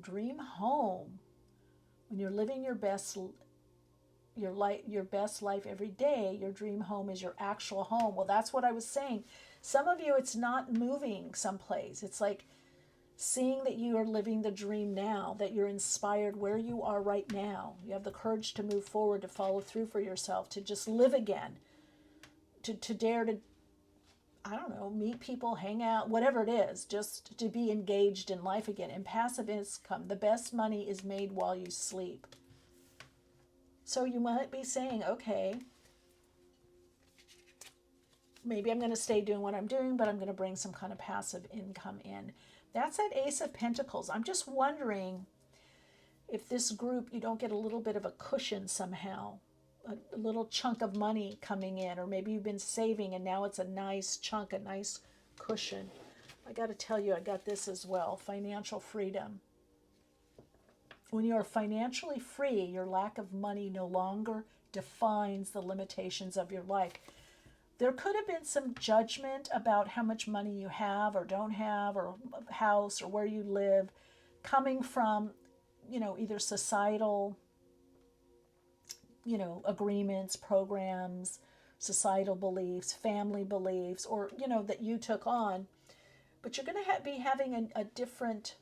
dream home. When you're living your best life every day, your dream home is your actual home. Well, that's what I was saying. Some of you, it's not moving someplace. It's like seeing that you are living the dream now, that you're inspired where you are right now. You have the courage to move forward, to follow through for yourself, to just live again, to dare to, I don't know, meet people, hang out, whatever it is, just to be engaged in life again. And passive income, the best money is made while you sleep. So you might be saying, okay, maybe I'm going to stay doing what I'm doing, but I'm going to bring some kind of passive income in. That's that Ace of Pentacles. I'm just wondering if this group, you don't get a little bit of a cushion somehow, a little chunk of money coming in, or maybe you've been saving and now it's a nice chunk, a nice cushion. I got to tell you, I got this as well, financial freedom. When you are financially free, your lack of money no longer defines the limitations of your life. There could have been some judgment about how much money you have or don't have, or house, or where you live, coming from, either societal, agreements, programs, societal beliefs, family beliefs, or, that you took on. But you're going to be having a different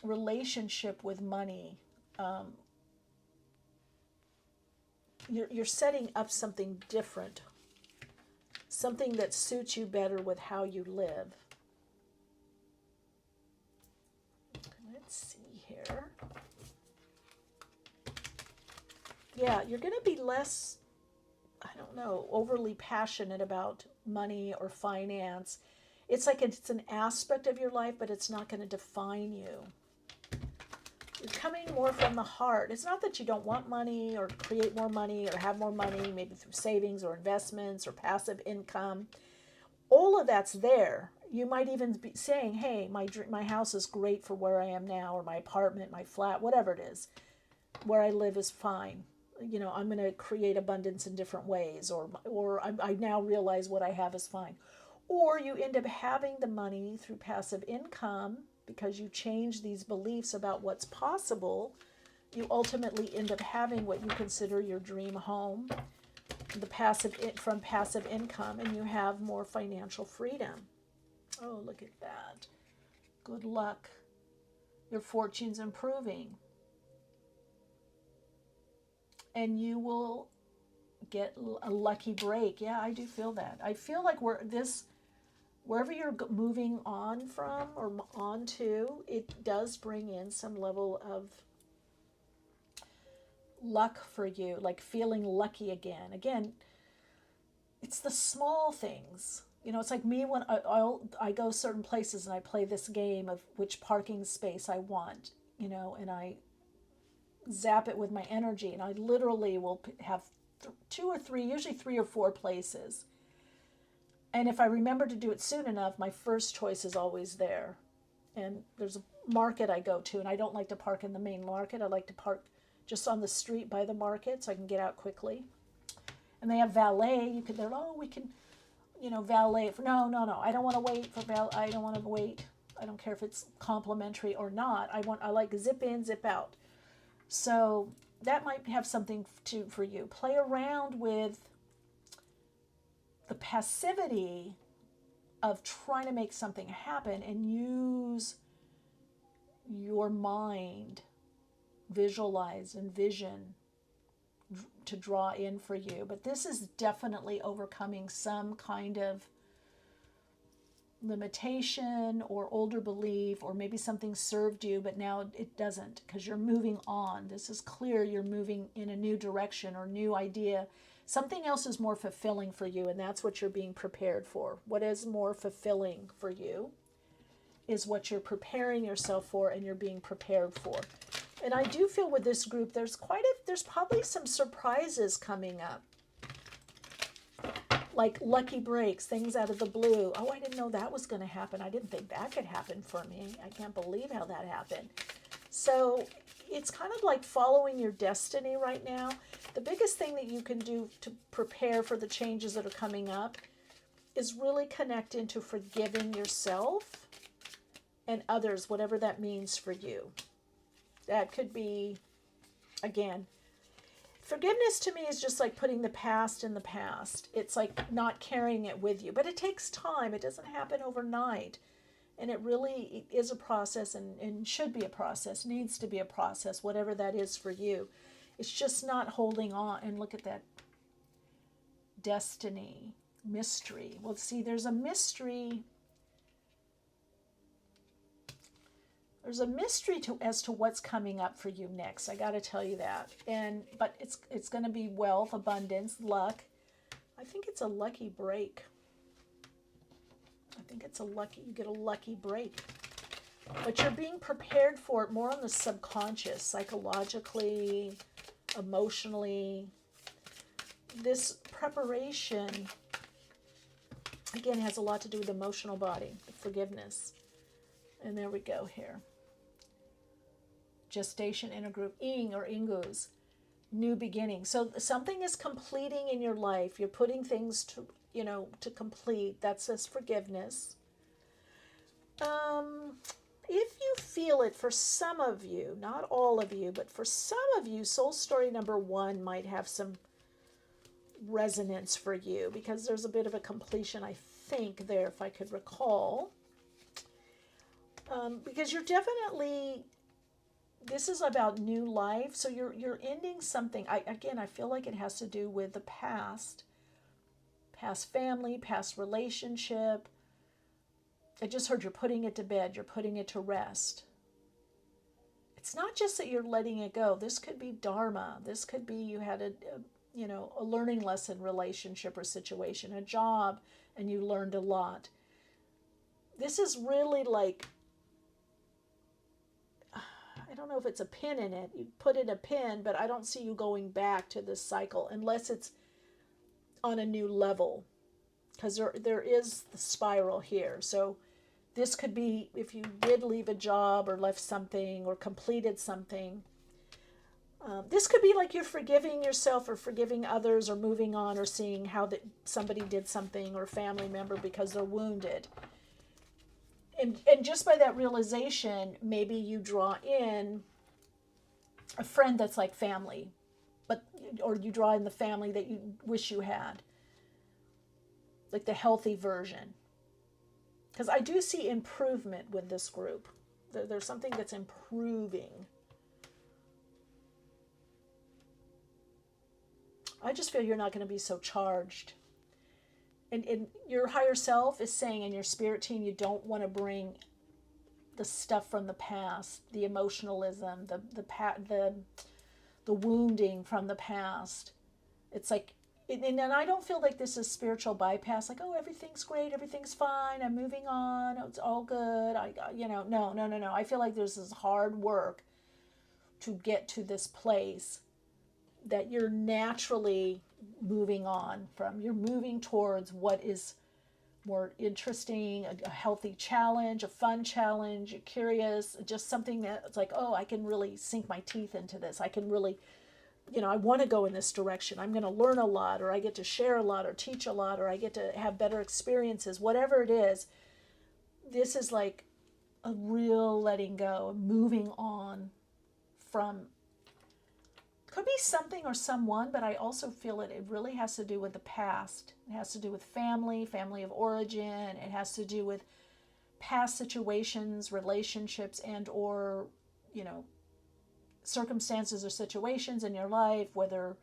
relationship with money. You're setting up something different. Something that suits you better with how you live. Let's see here. Yeah, you're going to be less, I don't know, overly passionate about money or finance. It's like it's an aspect of your life, but it's not going to define you. You're coming more from the heart. It's not that you don't want money or create more money or have more money, maybe through savings or investments or passive income. All of that's there. You might even be saying, hey, my house is great for where I am now, or my apartment, my flat, whatever it is. Where I live is fine. I'm going to create abundance in different ways, or I now realize what I have is fine. Or you end up having the money through passive income, because you change these beliefs about what's possible. You ultimately end up having what you consider your dream home, from passive income, and you have more financial freedom. Oh, look at that. Good luck. Your fortune's improving. And you will get a lucky break. Yeah, I do feel that. I feel like wherever you're moving on from or on to, it does bring in some level of luck for you, like feeling lucky again. Again, it's the small things. It's like me when I go certain places and I play this game of which parking space I want, and I zap it with my energy, and I literally will have two or three, usually 3 or 4 places. And if I remember to do it soon enough, my first choice is always there. And there's a market I go to, and I don't like to park in the main market. I like to park just on the street by the market so I can get out quickly. And they have valet. We can, valet. No. I don't want to wait for valet. I don't want to wait. I don't care if it's complimentary or not. I like zip in, zip out. So that might have something for you. Play around with the passivity of trying to make something happen, and use your mind visualize, envision to draw in for you. But this is definitely overcoming some kind of limitation or older belief, or maybe something served you but now it doesn't, because you're moving on. This is clear, you're moving in a new direction or new idea. Something else is more fulfilling for you, and that's what you're being prepared for. What is more fulfilling for you is what you're preparing yourself for, and you're being prepared for. And I do feel with this group there's probably some surprises coming up, like lucky breaks, things out of the blue. Oh, I didn't know that was going to happen. I didn't think that could happen for me. I can't believe how that happened. So it's kind of like following your destiny right now. The biggest thing that you can do to prepare for the changes that are coming up is really connect into forgiving yourself and others, whatever that means for you. That could be, again, forgiveness to me is just like putting the past in the past. It's like not carrying it with you. But it takes time. It doesn't happen overnight. And it really is a process, and should be a process, needs to be a process, whatever that is for you. It's just not holding on. And look at that destiny, mystery. Well, see, there's a mystery. There's a mystery as to what's coming up for you next. I got to tell you that. But it's going to be wealth, abundance, luck. I think it's a lucky break. I think it's you get a lucky break. But you're being prepared for it more on the subconscious, psychologically, emotionally. This preparation, again, has a lot to do with the emotional body, forgiveness. And there we go here. Gestation, intergroup, ing or ingus, new beginning. So something is completing in your life. You're putting things to, to complete. That says forgiveness. If you feel it, for some of you, not all of you, but for some of you, soul story number 1 might have some resonance for you, because there's a bit of a completion, I think, there, if I could recall. Because you're definitely, this is about new life. So you're ending something. I feel like it has to do with the past family, past relationship. I just heard you're putting it to bed. You're putting it to rest. It's not just that you're letting it go. This could be dharma. This could be you had a learning lesson relationship or situation, a job, and you learned a lot. This is really like, I don't know if it's a pin in it. You put in a pin, but I don't see you going back to this cycle unless it's on a new level, because there is the spiral here. So this could be if you did leave a job or left something or completed something. This could be like you're forgiving yourself or forgiving others or moving on, or seeing how that somebody did something, or a family member, because they're wounded. And just by that realization, maybe you draw in a friend that's like family, or you draw in the family that you wish you had, like the healthy version. Because I do see improvement with this group. There's something that's improving. I just feel you're not going to be so charged. And your higher self is saying, in your spirit team, you don't want to bring the stuff from the past, the emotionalism, the wounding from the past. It's like, and I don't feel like this is spiritual bypass, like, oh, everything's great, everything's fine, I'm moving on, it's all good. No. I feel like there's this hard work to get to this place that you're naturally moving on from. You're moving towards what is more interesting, a healthy challenge, a fun challenge, you're curious, just something that's like, oh, I can really sink my teeth into this. I can really, I want to go in this direction. I'm going to learn a lot, or I get to share a lot, or teach a lot, or I get to have better experiences, whatever it is. This is like a real letting go, moving on from, could be something or someone, but I also feel it really has to do with the past. It has to do with family of origin. It has to do with past situations, relationships, and or, you know, circumstances or situations in your life, whether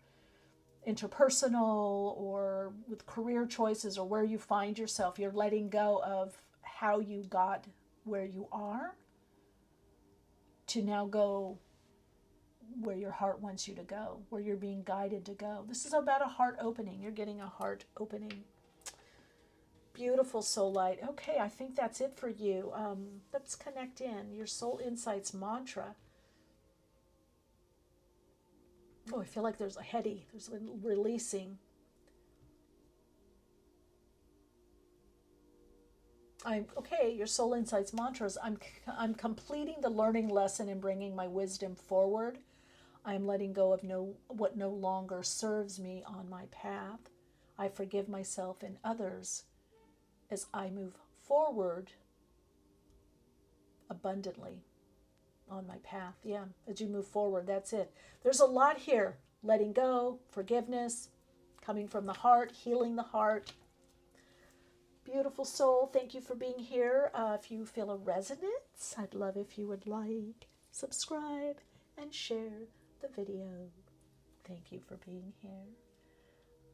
interpersonal or with career choices or where you find yourself. You're letting go of how you got where you are to now go where your heart wants you to go, where you're being guided to go. This is about a heart opening. You're getting a heart opening. Beautiful soul light. Okay, I think that's it for you. Let's connect in. Your soul insights mantra. Oh, I feel like there's a heady, there's a releasing. Okay, your soul insights mantras. I'm completing the learning lesson and bringing my wisdom forward. I'm letting go of what no longer serves me on my path. I forgive myself and others as I move forward abundantly on my path. Yeah, as you move forward, that's it. There's a lot here. Letting go, forgiveness, coming from the heart, healing the heart. Beautiful soul, thank you for being here. If you feel a resonance, I'd love if you would like, subscribe, and share the video. Thank you for being here.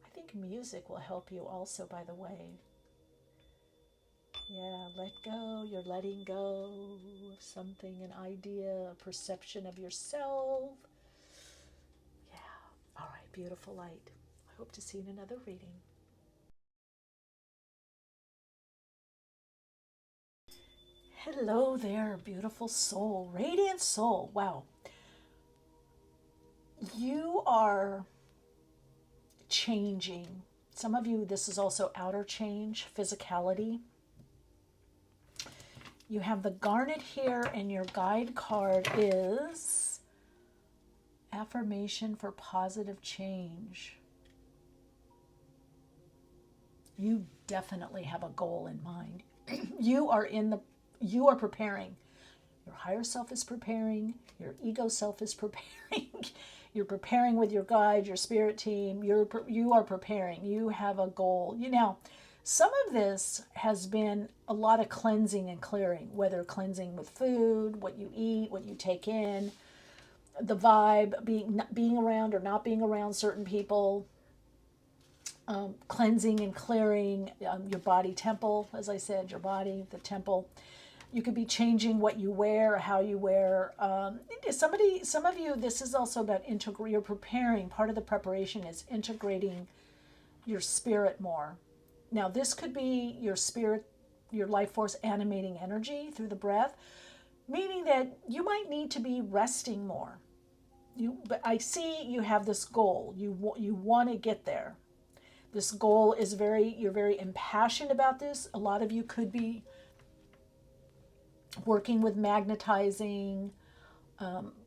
I think music will help you also, by the way. Yeah, let go. You're letting go of something, an idea, a perception of yourself. Yeah. All right, beautiful light. I hope to see you in another reading. Hello there, beautiful soul, radiant soul. Wow. You are changing. Some of you, this is also outer change, physicality. You have the Garnet here, and your guide card is affirmation for positive change. You definitely have a goal in mind. You are preparing. Your higher self is preparing. Your ego self is preparing. You're preparing with your guide, your spirit team. You are preparing. You have a goal. Some of this has been a lot of cleansing and clearing, whether cleansing with food, what you eat, what you take in, the vibe, being around or not being around certain people, cleansing and clearing your body temple, as I said, your body, the temple. You could be changing what you wear, how you wear. Some of you, this is also about you're preparing. Part of the preparation is integrating your spirit more. Now, this could be your spirit, your life force animating energy through the breath, meaning that you might need to be resting more. But I see you have this goal. You want to get there. This goal is you're very impassioned about this. A lot of you could be working with magnetizing,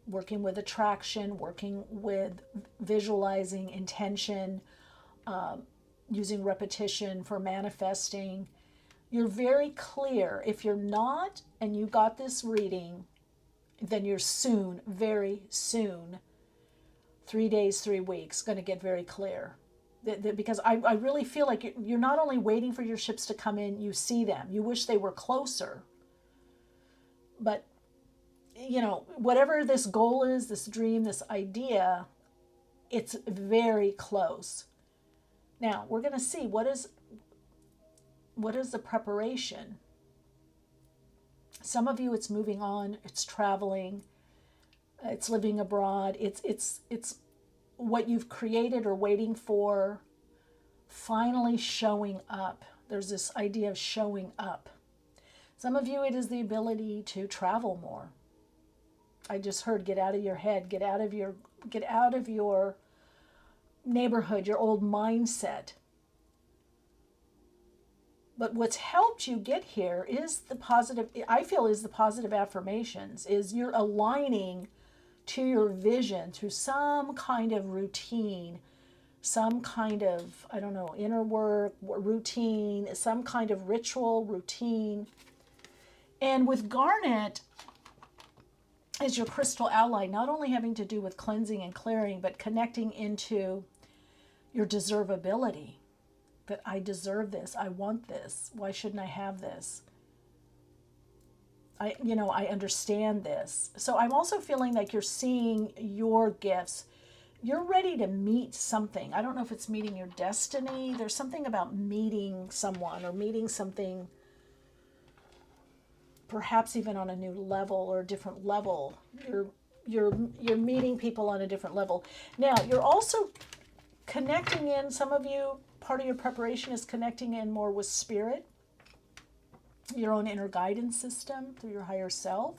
working with attraction, working with visualizing intention, using repetition for manifesting. You're very clear. If you're not, and you got this reading, then you're soon, very soon, 3 days, 3 weeks, going to get very clear. Because I really feel like you're not only waiting for your ships to come in, you see them. You wish they were closer. But, whatever this goal is, this dream, this idea, it's very close. Now, we're going to see what is the preparation. Some of you, it's moving on, it's traveling, it's living abroad, it's what you've created or waiting for finally showing up. There's this idea of showing up. Some of you, it is the ability to travel more. I just heard, get out of your head, get out of your neighborhood, your old mindset. But what's helped you get here is the positive affirmations, is you're aligning to your vision through some kind of routine, some kind of, inner work, routine, some kind of ritual, routine. And with Garnet as your crystal ally, not only having to do with cleansing and clearing, but connecting into your deservability. That I deserve this, I want this, why shouldn't I have this? I understand this. So I'm also feeling like you're seeing your gifts. You're ready to meet something. I don't know if it's meeting your destiny. There's something about meeting someone or meeting something, perhaps even on a new level or a different level. You're meeting people on a different level. Now, you're also connecting in, some of you, part of your preparation is connecting in more with spirit, your own inner guidance system through your higher self.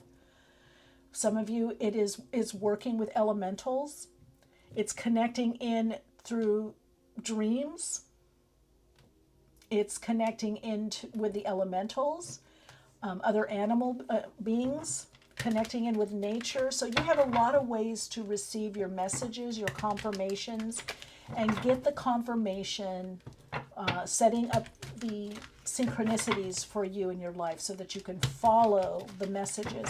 Some of you, it is working with elementals. It's connecting in through dreams. It's connecting in with the elementals, other animal beings, connecting in with nature. So you have a lot of ways to receive your messages, your confirmations, and get the confirmation, setting up the synchronicities for you in your life so that you can follow the messages.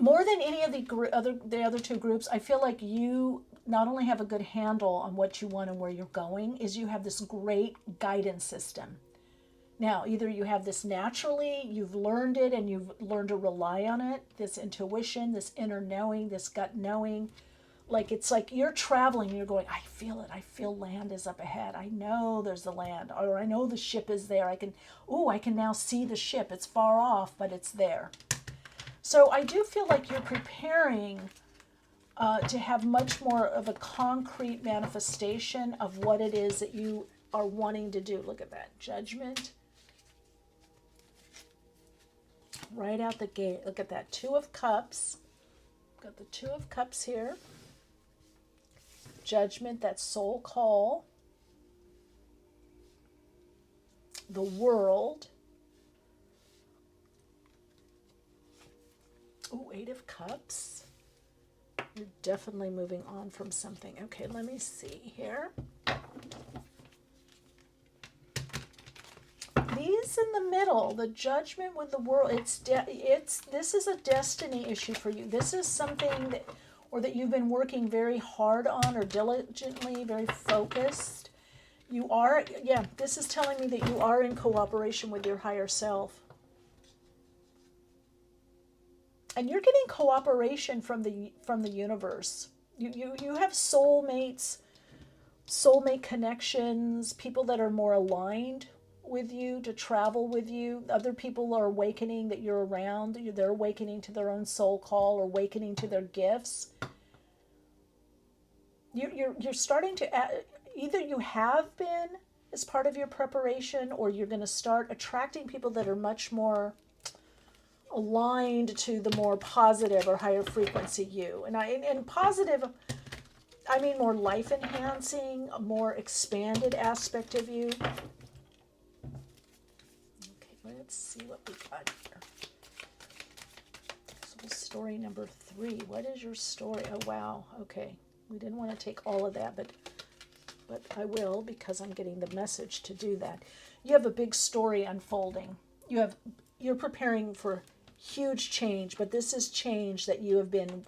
More than any of the other two groups, I feel like you not only have a good handle on what you want and where you're going, is you have this great guidance system. Now, either you have this naturally, you've learned it and you've learned to rely on it, this intuition, this inner knowing, this gut knowing. Like, it's like you're traveling and you're going, I feel it. I feel land is up ahead. I know there's the land, or I know the ship is there. I can now see the ship. It's far off, but it's there. So I do feel like you're preparing to have much more of a concrete manifestation of what it is that you are wanting to do. Look at that. Judgment. Right out the gate. Look at that. Two of Cups. Got the Two of Cups here. Judgment, that soul call. The World. Oh, Eight of Cups. You're definitely moving on from something. Okay, let me see here. These in the middle, the Judgment with the World, this is a destiny issue for you. This is something that you've been working very hard on, or diligently, very focused. You are, this is telling me that you are in cooperation with your higher self. And you're getting cooperation from the universe. You have soulmates, soulmate connections, people that are more aligned with you, to travel with you. Other people are awakening that you're around. They're awakening to their own soul call, or awakening to their gifts. You're starting to, either you have been as part of your preparation, or you're going to start attracting people that are much more aligned to the more positive or higher frequency you. And positive, I mean more life enhancing, a more expanded aspect of you. Okay, let's see what we got here. So story number 3. What is your story? Oh wow. Okay. We didn't want to take all of that, but I will, because I'm getting the message to do that. You have a big story unfolding. You're preparing for huge change, but this is change that you have been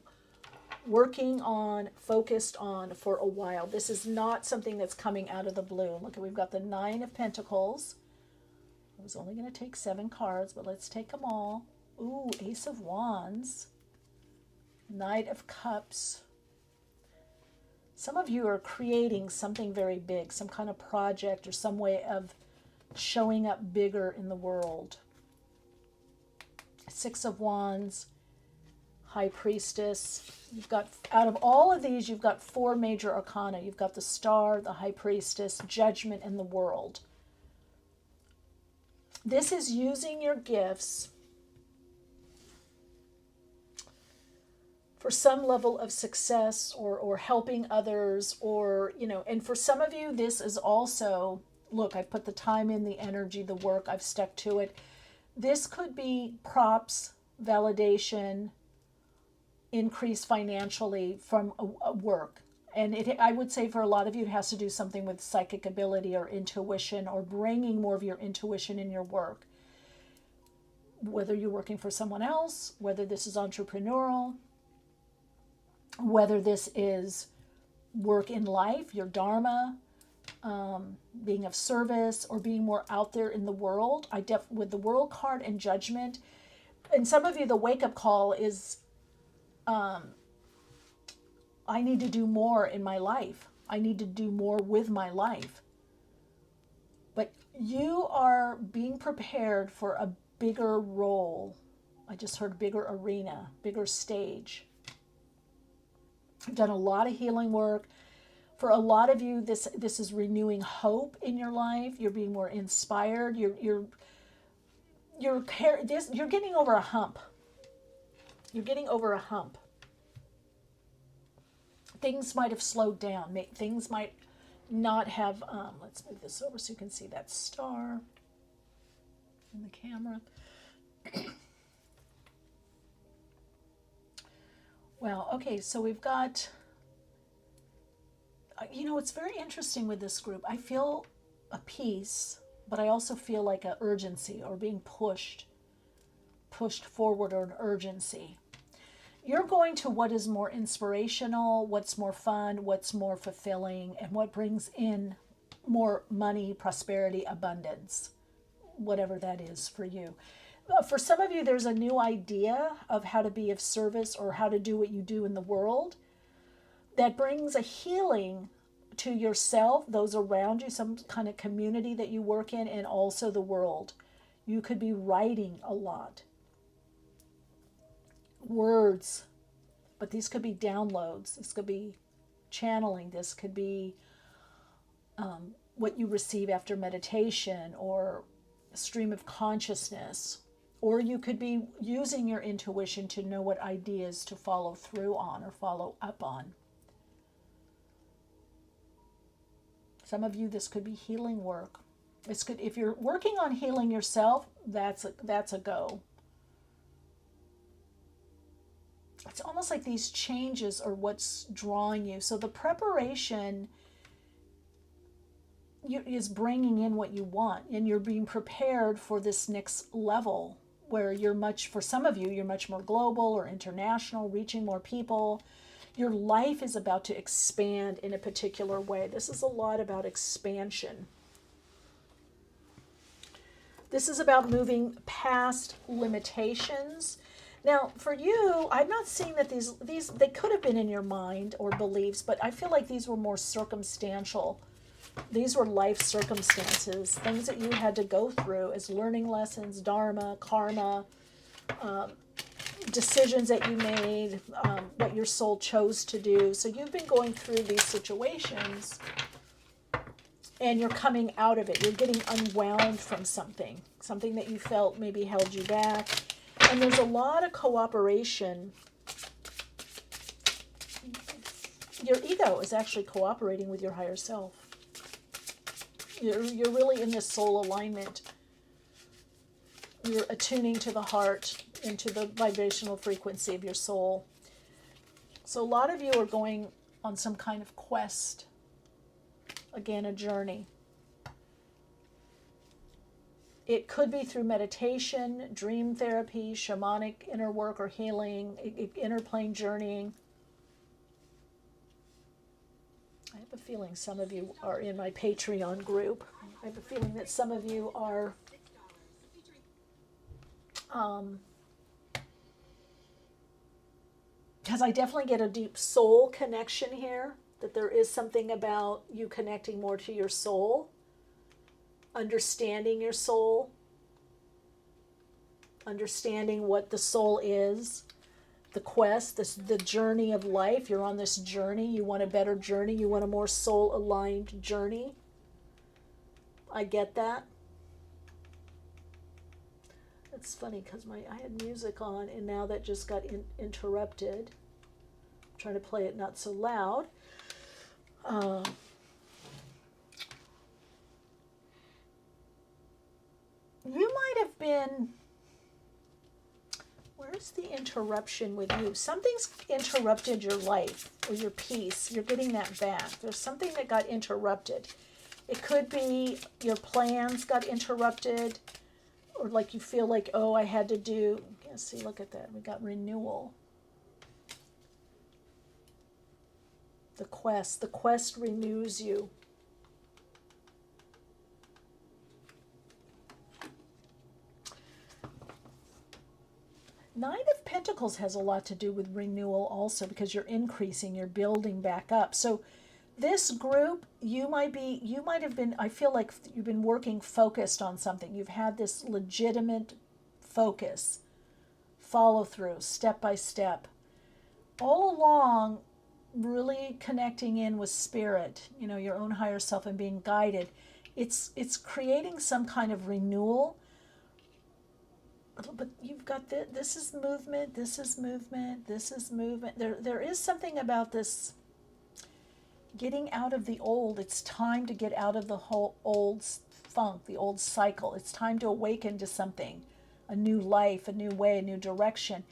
working on, focused on for a while. This is not something that's coming out of the blue. Look, we've got the 9 of Pentacles. I was only going to take 7 cards, but let's take them all. Ooh, Ace of Wands. Knight of Cups. Some of you are creating something very big, some kind of project or some way of showing up bigger in the world. 6 of Wands, High Priestess. You've got, out of all of these, you've got 4 major arcana. You've got the Star, the High Priestess, Judgment, and the World. This is using your gifts for some level of success, or helping others, or, and for some of you, this is also, look, I've put the time in, the energy, the work, I've stuck to it. This could be props, validation, increase financially from a work. And I would say for a lot of you, it has to do something with psychic ability or intuition, or bringing more of your intuition in your work. Whether you're working for someone else, whether this is entrepreneurial, whether this is work in life, your dharma, being of service, or being more out there in the world. With the World card and Judgment, and some of you, the wake-up call is, I need to do more in my life. I need to do more with my life. But you are being prepared for a bigger role. I just heard bigger arena, bigger stage. I've done a lot of healing work. For a lot of you, this is renewing hope in your life. You're being more inspired. You're getting over a hump. You're getting over a hump. Things might have slowed down. Things might not have, let's move this over so you can see that star in the camera. Well, okay, so we've got, it's very interesting with this group. I feel a peace, but I also feel like an urgency, or being pushed forward, or an urgency. You're going to what is more inspirational, what's more fun, what's more fulfilling, and what brings in more money, prosperity, abundance, whatever that is for you. For some of you, there's a new idea of how to be of service, or how to do what you do in the world, that brings a healing to yourself, those around you, some kind of community that you work in, and also the world. You could be writing a lot. Words, but these could be downloads. This could be channeling. This could be what you receive after meditation, or a stream of consciousness. Or you could be using your intuition to know what ideas to follow through on, or follow up on. Some of you, this could be healing work. If you're working on healing yourself, that's a go. It's almost like these changes are what's drawing you. So the preparation is bringing in what you want, and you're being prepared for this next level, where for some of you, you're much more global or international, reaching more people. Your life is about to expand in a particular way. This is a lot about expansion. This is about moving past limitations. Now, for you, I'm not seeing that these they could have been in your mind or beliefs, but I feel like these were more circumstantial. These were life circumstances, things that you had to go through as learning lessons, dharma, karma, decisions that you made, what your soul chose to do. So you've been going through these situations, and you're coming out of it. You're getting unwound from something that you felt maybe held you back. And there's a lot of cooperation. Your ego is actually cooperating with your higher self. You're really in this soul alignment. You're attuning to the heart, into the vibrational frequency of your soul. So a lot of you are going on some kind of quest. Again, a journey. It could be through meditation, dream therapy, shamanic inner work or healing, inner plane journeying. I have a feeling some of you are in my Patreon group. I have a feeling that some of you are because I definitely get a deep soul connection here, that there is something about you connecting more to your soul, understanding your soul, understanding what the soul is, the quest, the journey of life. You're on this journey. You want a better journey. You want a more soul-aligned journey. I get that. It's funny because I had music on, and now that just got interrupted. I'm trying to play it not so loud. You might have been, where's the interruption with you? Something's interrupted your life or your peace. You're getting that back. There's something that got interrupted. It could be your plans got interrupted, or like you feel like, oh, I had to do, yeah, see, look at that. We got renewal. The quest renews you. Pentacles has a lot to do with renewal also, because you're increasing, you're building back up. So this group, you might have been, I feel like you've been working focused on something. You've had this legitimate focus, follow through, step by step. All along, really connecting in with spirit, your own higher self, and being guided. It's creating some kind of renewal. But you've got this is movement, this is movement, this is movement. There is something about this getting out of the old. It's time to get out of the whole old funk, the old cycle. It's time to awaken to something, a new life, a new way, a new direction.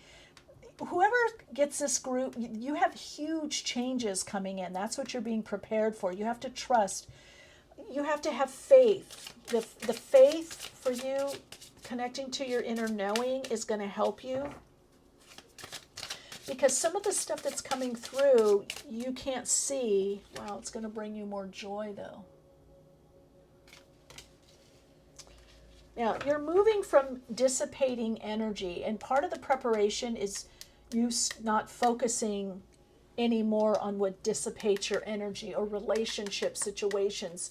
Whoever gets this group, you have huge changes coming in. That's what you're being prepared for. You have to trust. You have to have faith. The faith for you, connecting to your inner knowing, is going to help you. Because some of the stuff that's coming through, you can't see. Wow, it's going to bring you more joy, though. Now, you're moving from dissipating energy, and part of the preparation is you not focusing anymore on what dissipates your energy, or relationship situations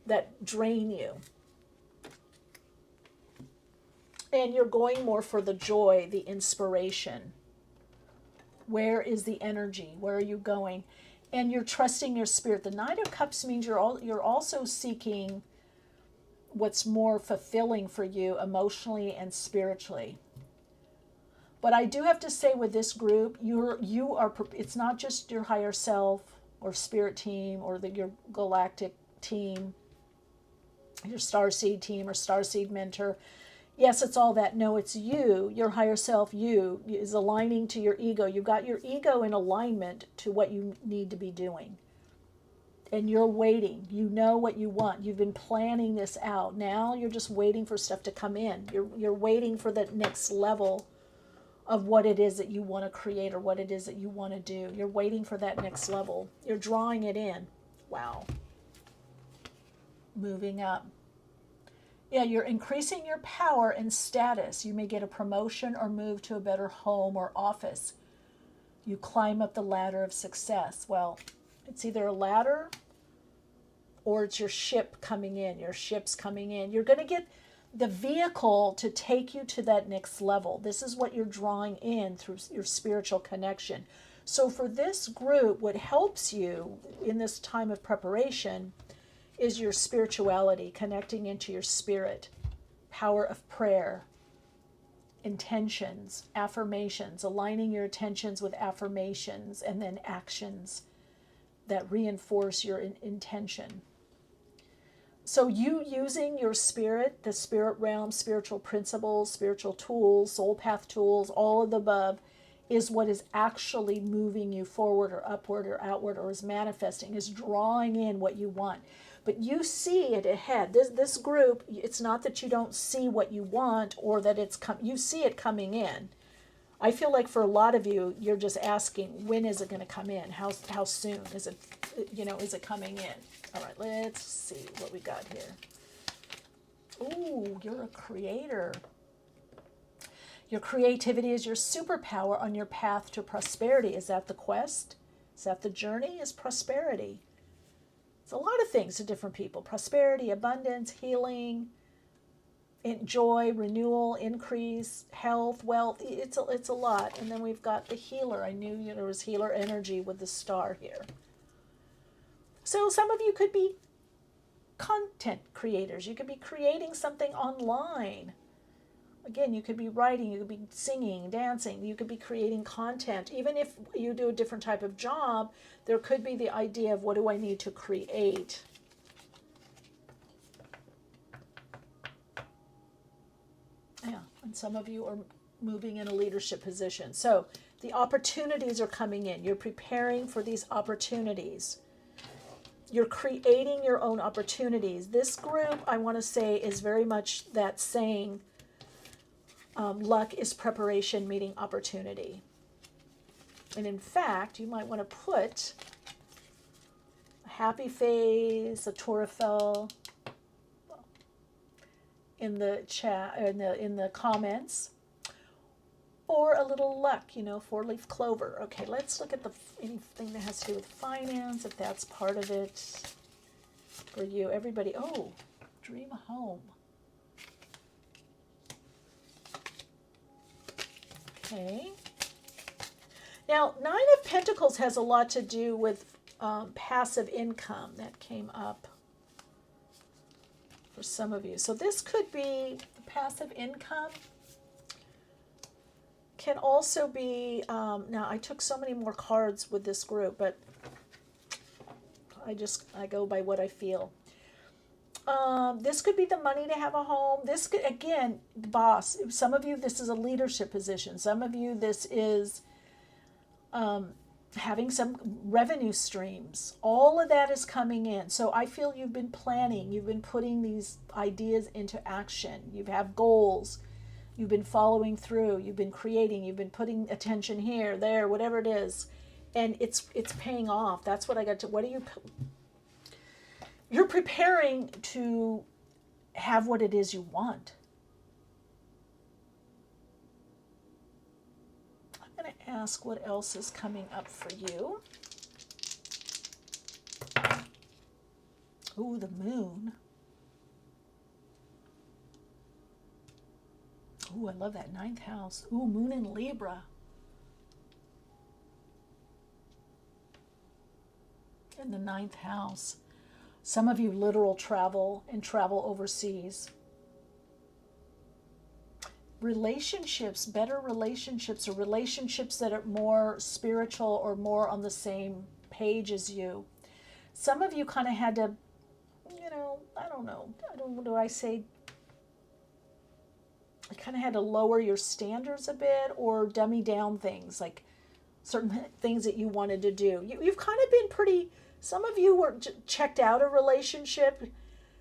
that drain you. And you're going more for the joy, the inspiration. Where is the energy? Where are you going? And you're trusting your spirit. The Knight of Cups means you're also seeking what's more fulfilling for you emotionally and spiritually. But I do have to say, with this group, it's not just your higher self or spirit team or your galactic team, your starseed team or starseed mentor. Yes, it's all that. No, it's you, your higher self, you, is aligning to your ego. You've got your ego in alignment to what you need to be doing. And you're waiting. You know what you want. You've been planning this out. Now you're just waiting for stuff to come in. You're waiting for the next level of what it is that you want to create, or what it is that you want to do. You're waiting for that next level. You're drawing it in. Wow. Moving up. Yeah, you're increasing your power and status. You may get a promotion or move to a better home or office. You climb up the ladder of success. Well, it's either a ladder or it's your ship coming in. Your ship's coming in. You're going to get the vehicle to take you to that next level. This is what you're drawing in through your spiritual connection. So for this group, what helps you in this time of preparation is your spirituality, connecting into your spirit, power of prayer, intentions, affirmations, aligning your intentions with affirmations, and then actions that reinforce your intention. So you using your spirit, the spirit realm, spiritual principles, spiritual tools, soul path tools, all of the above, is what is actually moving you forward or upward or outward, or is manifesting, is drawing in what you want. But you see it ahead. This group, it's not that you don't see what you want, or that you see it coming in. I feel like for a lot of you, you're just asking, when is it going to come in? How soon is it? Is it coming in? All right, let's see what we got here. Ooh, you're a creator. Your creativity is your superpower on your path to prosperity. Is that the quest? Is that the journey? Is prosperity? It's a lot of things to different people. Prosperity, abundance, healing, joy, renewal, increase, health, wealth. It's a lot. And then we've got the healer. I knew there was healer energy with the star here. So some of you could be content creators. You could be creating something online. Again, you could be writing, you could be singing, dancing, you could be creating content. Even if you do a different type of job, there could be the idea of, what do I need to create? Yeah, and some of you are moving in a leadership position. So the opportunities are coming in. You're preparing for these opportunities. You're creating your own opportunities. This group, I want to say, is very much that saying, luck is preparation meeting opportunity. And in fact, you might want to put a happy face, a Taurafel in the chat, in the comments. or a little luck, 4-leaf clover. Okay, let's look at anything that has to do with finance, if that's part of it for you. Everybody, oh, dream home. Okay. Now, Nine of Pentacles has a lot to do with passive income. That came up for some of you. So this could be passive income. Can also be, now I took so many more cards with this group, but I go by what I feel. This could be the money to have a home. This could, again, boss. Some of you, this is a leadership position. Some of you, this is having some revenue streams. All of that is coming in. So I feel you've been planning. You've been putting these ideas into action. You have goals. You've been following through. You've been creating. You've been putting attention here, there, whatever it is. And it's paying off. That's what I got to. What are you... You're preparing to have what it is you want. I'm going to ask what else is coming up for you. Ooh, the moon. Ooh, I love that 9th house. Ooh, moon in Libra. In the 9th house. Some of you literal travel and travel overseas. Relationships, better relationships, or relationships that are more spiritual or more on the same page as you. Some of you kind of had to, I don't know, do I say, I kind of had to lower your standards a bit or dummy down things, like certain things that you wanted to do. You've kind of been pretty... Some of you were checked out a relationship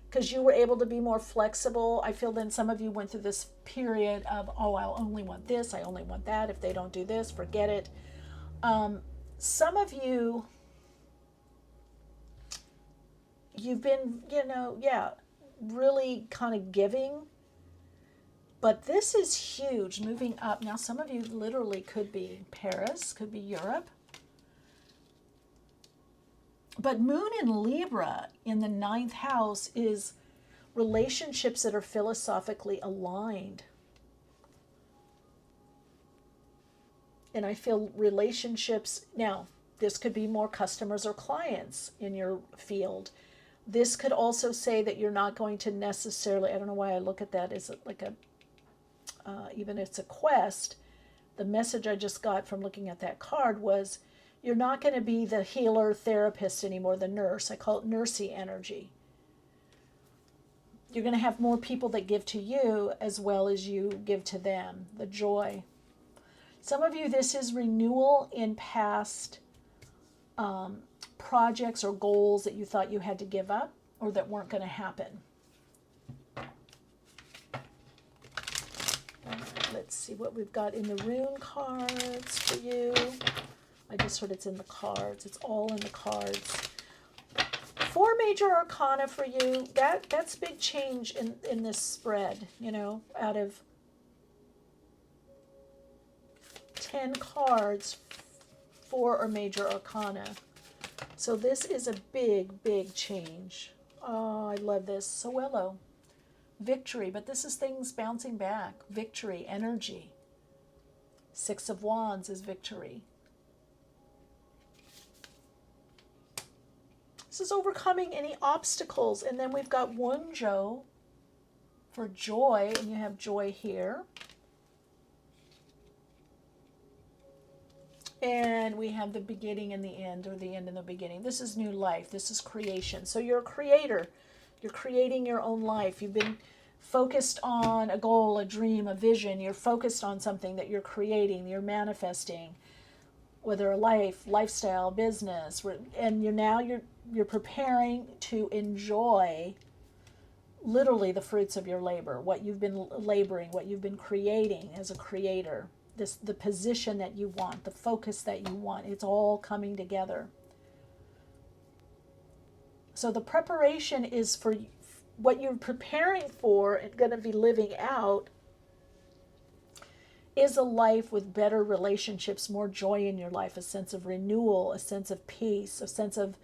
because you were able to be more flexible. I feel then some of you went through this period of, oh, I only want this, I only want that. If they don't do this, forget it. Some of you, you've been, really kind of giving. But this is huge, moving up. Now, some of you literally could be Paris, could be Europe. But moon in Libra in the 9th house is relationships that are philosophically aligned. And I feel relationships, now, this could be more customers or clients in your field. This could also say that you're not going to necessarily, I don't know why I look at that as like a, even if it's a quest, the message I just got from looking at that card was, you're not going to be the healer, therapist anymore, the nurse. I call it nursey energy. You're going to have more people that give to you as well as you give to them, the joy. Some of you, this is renewal in past projects or goals that you thought you had to give up or that weren't going to happen. Let's see what we've got in the rune cards for you. I just heard it's in the cards. It's all in the cards. 4 major arcana for you. That's big change in this spread, out of 10 cards, 4 are major arcana. So this is a big, big change. Oh, I love this. Soello. Victory, but this is things bouncing back. Victory, energy. 6 of Wands is victory. This is overcoming any obstacles. And then we've got Wunjo for joy, and you have joy here. And we have the beginning and the end, or the end and the beginning. This is new life. This is creation. So you're a creator. You're creating your own life. You've been focused on a goal, a dream, a vision. You're focused on something that you're creating, you're manifesting, whether a lifestyle, business, and you're preparing to enjoy literally the fruits of your labor, what you've been laboring, what you've been creating as a creator, the position that you want, the focus that you want. It's all coming together. So the preparation is for what you're preparing for and going to be living out is a life with better relationships, more joy in your life, a sense of renewal, a sense of peace, a sense of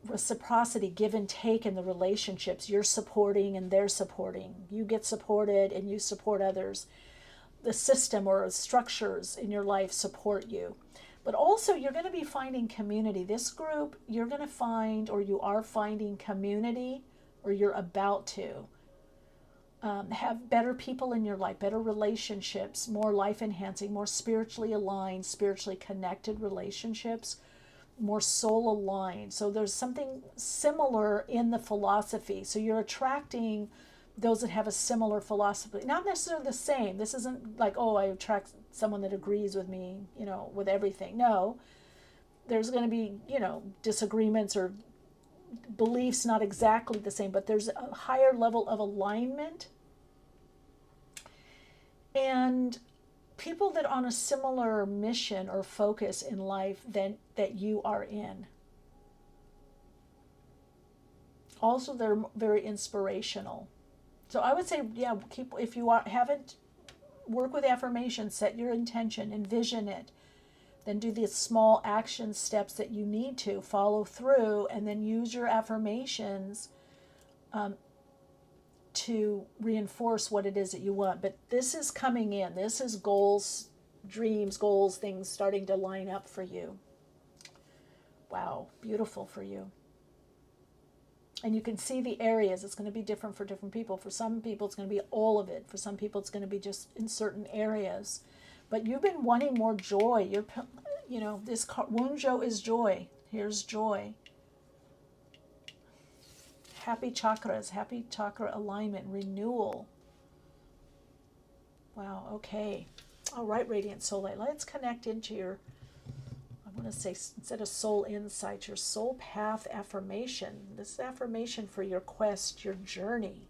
reciprocity, give and take in the relationships. You're supporting and they're supporting. You get supported and you support others. The system or structures in your life support you. But also you're going to be finding community. This group, you're going to find, or you are finding community, or you're about to. Have better people in your life, better relationships, more life enhancing, more spiritually aligned, spiritually connected relationships, more soul aligned. So there's something similar in the philosophy. So you're attracting those that have a similar philosophy, not necessarily the same. This isn't like, oh, I attract someone that agrees with me, with everything. No, there's going to be, disagreements or beliefs not exactly the same, but there's a higher level of alignment. And people that are on a similar mission or focus in life that you are in. Also, they're very inspirational. So I would say, if you haven't, work with affirmations, set your intention, envision it, then do the small action steps that you need to follow through, and then use your affirmations to reinforce what it is that you want. But this is coming in. This is goals, dreams, goals, things starting to line up for you. Wow, beautiful for you. And you can see the areas. It's going to be different for different people. For some people, it's going to be all of it. For some people, it's going to be just in certain areas. But you've been wanting more joy. This Wunjo is joy. Here's joy. Happy chakras, happy chakra alignment, renewal. Wow, okay. All right, Radiant Soul Light. Let's connect into your, I want to say, instead of soul insight, your soul path affirmation. This is affirmation for your quest, your journey.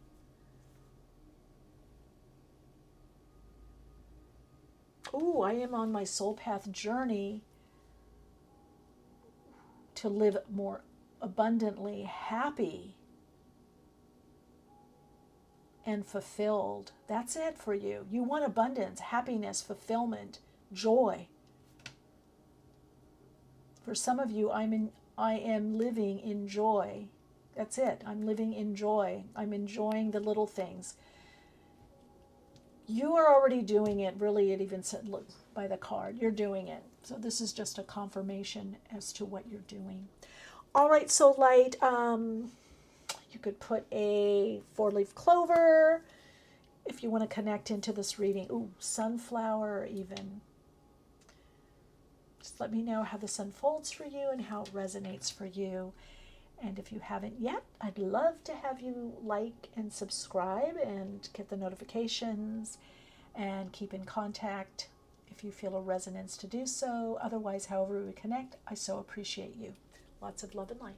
Ooh, I am on my soul path journey to live more abundantly happy and fulfilled. That's it for you. You want abundance, happiness, fulfillment, joy. For some of you, I am living in joy. That's it. I'm living in joy. I'm enjoying the little things. You are already doing it. Really, it even said, look, by the card, you're doing it. So this is just a confirmation as to what you're doing. All right, Soul Light. You could put a 4-leaf clover if you want to connect into this reading. Ooh, sunflower even. Just let me know how this unfolds for you and how it resonates for you. And if you haven't yet, I'd love to have you like and subscribe and get the notifications and keep in contact if you feel a resonance to do so. Otherwise, however we connect, I so appreciate you. Lots of love and light.